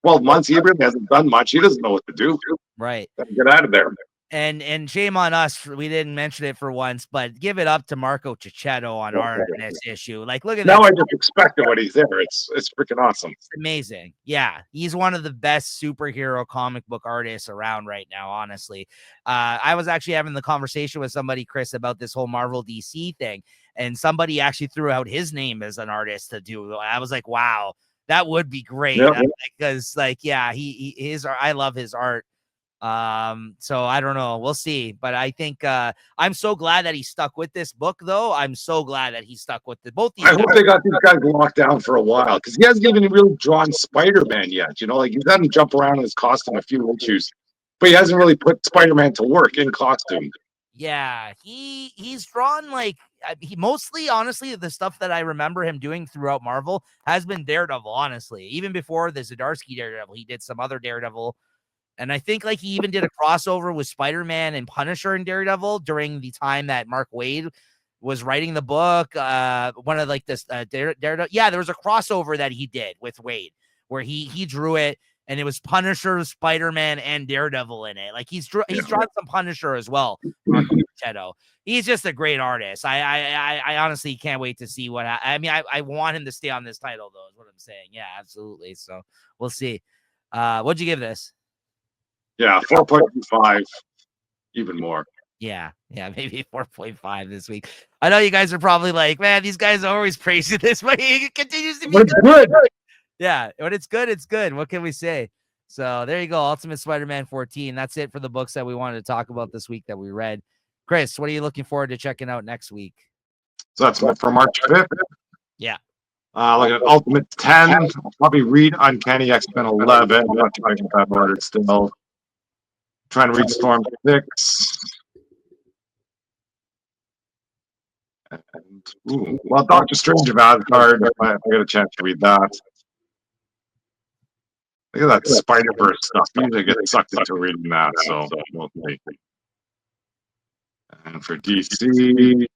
12 months? He really hasn't done much. He doesn't know what to do. Right. Gotta get out of there. And shame on us, we didn't mention it for once, but give it up to Marco Cicchetto on art in this issue. Like, look at that. Now I just expected when he's there. It's freaking awesome. It's amazing. Yeah, he's one of the best superhero comic book artists around right now, honestly. I was actually having the conversation with somebody, Chris, about this whole Marvel DC thing, and somebody actually threw out his name as an artist to do. I was like, wow, that would be great. Because I love his art. So I don't know, we'll see, but I think I'm so glad that he stuck with this book, though. I'm so glad that he stuck with both these. I hope they got these guys locked down for a while, because he hasn't even really drawn Spider-Man yet. Like, he's had him jump around in his costume a few issues, but he hasn't really put Spider-Man to work in costume. Yeah, he's drawn like he mostly, honestly, the stuff that I remember him doing throughout Marvel has been Daredevil. Honestly, even before the Zdarsky Daredevil, he did some other Daredevil. And I think like he even did a crossover with Spider-Man and Punisher and Daredevil during the time that Mark Waid was writing the book. One of like this Daredevil. Yeah, there was a crossover that he did with Wade where he drew it, and it was Punisher, Spider-Man, and Daredevil in it. Like he's drawn some Punisher as well. He's just a great artist. I honestly can't wait to see what. I mean, I want him to stay on this title though. Is what I'm saying. Yeah, absolutely. So we'll see. What'd you give this? Yeah, 4.25, even more. Yeah, maybe 4.5 this week. I know you guys are probably like, man, these guys are always praising this, but he continues to be good. Yeah, when it's good, it's good. What can we say? So there you go, Ultimate Spider-Man 14. That's it for the books that we wanted to talk about this week that we read. Chris, what are you looking forward to checking out next week? So that's for March 5th. Yeah. Like an Ultimate 10. I'll probably read Uncanny X-Men 11. I'm not trying to get that ordered still. Trying to read Storm 6. And, well, Doctor Strange of Asgard, if I get a chance to read that. Look at that Spider-Verse stuff. Usually I get sucked into reading that, so we'll see. And for DC,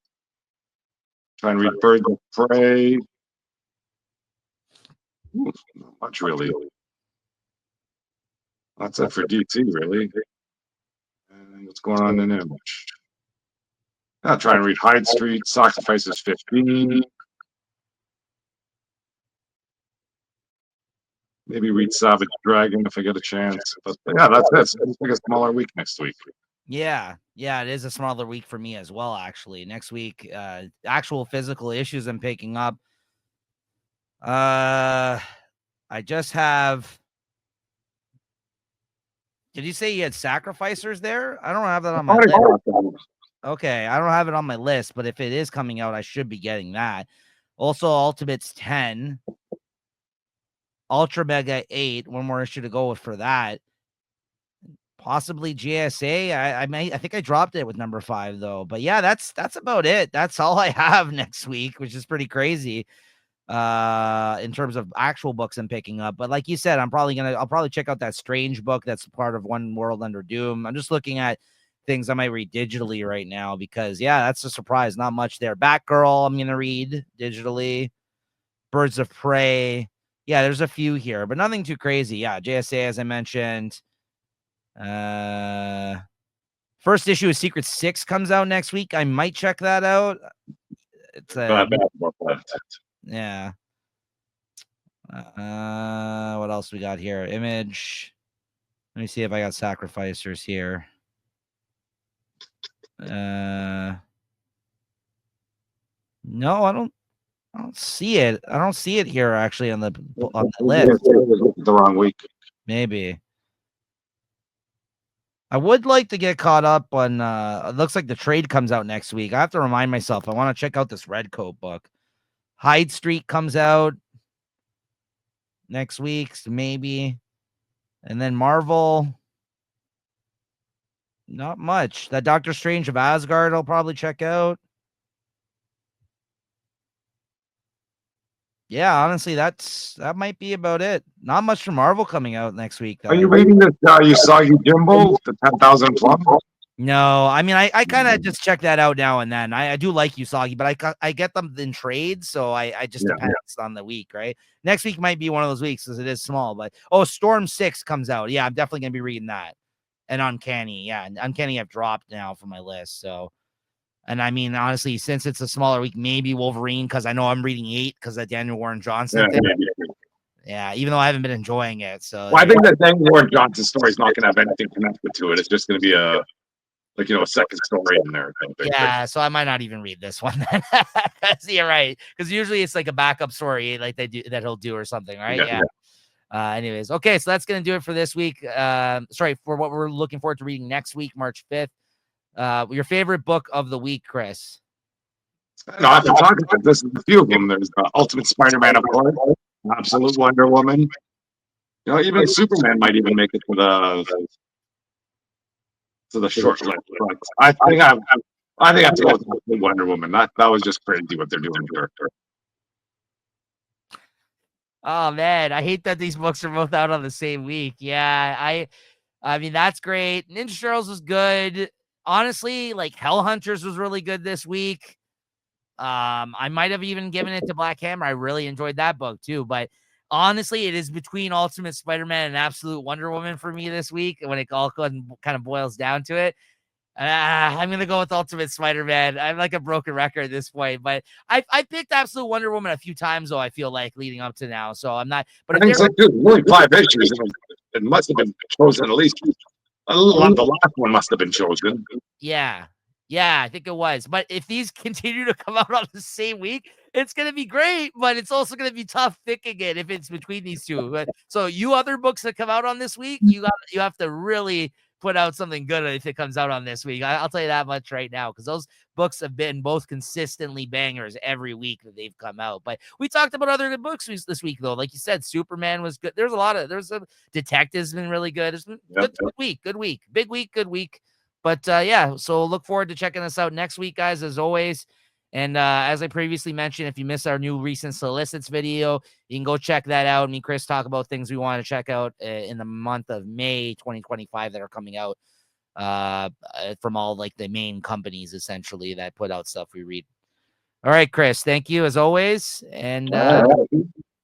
try and read Birds of Prey. Ooh, not much, really. That's it for DC, really. And what's going on in Image? I'll try and read Hyde Street, Sacrifices 15. Maybe read Savage Dragon if I get a chance. But yeah, that's it. It's like a smaller week next week. Yeah, it is a smaller week for me as well, actually. Next week, actual physical issues I'm picking up. I just have. Did you say you had Sacrificers there? I don't have that on my list. Okay, I don't have it on my list, but if it is coming out, I should be getting that. Also, Ultimates 10, Ultra Mega 8, one more issue to go with for that. Possibly GSA. I think I dropped it with number 5 though. But yeah, that's about it. That's all I have next week, which is pretty crazy. In terms of actual books I'm picking up. But like you said, I'll probably check out that Strange book that's part of One World Under Doom. I'm just looking at things I might read digitally right now because yeah, that's a surprise. Not much there. Batgirl, I'm gonna read digitally. Birds of Prey. Yeah, there's a few here, but nothing too crazy. Yeah, JSA, as I mentioned. First issue of Secret 6 comes out next week. I might check that out. It's yeah. What else we got here? Image. Let me see if I got Sacrificers here. No, I don't see it. I don't see it here actually on the list. The wrong week. Maybe. I would like to get caught up on it looks like the trade comes out next week. I have to remind myself. I want to check out this Redcoat book. Hyde Street comes out next week, so maybe. And then Marvel. Not much. That Doctor Strange of Asgard I'll probably check out. Yeah, honestly, that might be about it. Not much from Marvel coming out next week, though. Are you reading this Usagi Jimbo, the 10,000 Plum? No, I mean, I kind of just check that out now and then. I do like Usagi, but I get them in trades, so I just depends on the week, right? Next week might be one of those weeks because it is small, but Storm 6 comes out. Yeah, I'm definitely gonna be reading that. And Uncanny, yeah, and Uncanny I've dropped now from my list. So, and I mean, honestly, since it's a smaller week, maybe Wolverine because I know I'm reading 8 because of Daniel Warren Johnson thing. Yeah, even though I haven't been enjoying it. So, I think that Daniel Warren Johnson story is not going to have anything connected to it. It's just going to be a second story in there. Yeah, so I might not even read this one then. You're right, because usually it's like a backup story, like that he'll do or something, right? Yeah. Anyways, okay, so that's gonna do it for this week. For what we're looking forward to reading next week, March 5th. Your favorite book of the week, Chris? No, I've been talking about this. A few of them. There's Ultimate Spider-Man, of course. Absolute Wonder Woman. Even Superman might even make it to the short list. I think I have to go with Wonder Woman. That was just crazy what they're doing here. Oh man, I hate that these books are both out on the same week. Yeah, I mean that's great. Ninja Turtles was good. Honestly, like Hell Hunters was really good this week. I might have even given it to Black Hammer. I really enjoyed that book too. But honestly, it is between Ultimate Spider-Man and Absolute Wonder Woman for me this week when it all kind of boils down to it. I'm gonna go with Ultimate Spider-Man. I'm like a broken record at this point, but I picked Absolute Wonder Woman a few times though. I feel like leading up to now, so I'm not. But I think it's like, dude, only 5 issues. It must have been chosen at least. A lot. The last one must have been chosen. Yeah, I think it was. But if these continue to come out on the same week, it's gonna be great. But it's also gonna be tough picking it if it's between these two. But so you other books that come out on this week, you have to really put out something good if it comes out on this week. I'll tell you that much right now, because those books have been both consistently bangers every week that they've come out. But we talked about other good books this week, though. Like you said, Superman was good. There's a Detective's been really good. It's been good week, big week, good week. But yeah, so look forward to checking us out next week, guys, as always. And as I previously mentioned, if you missed our new recent solicits video, you can go check that out. Me and Chris talk about things we want to check out in the month of May 2025 that are coming out from all like the main companies essentially that put out stuff we read. All right, Chris, thank you as always. And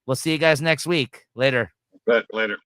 we'll see you guys next week. Later. Later.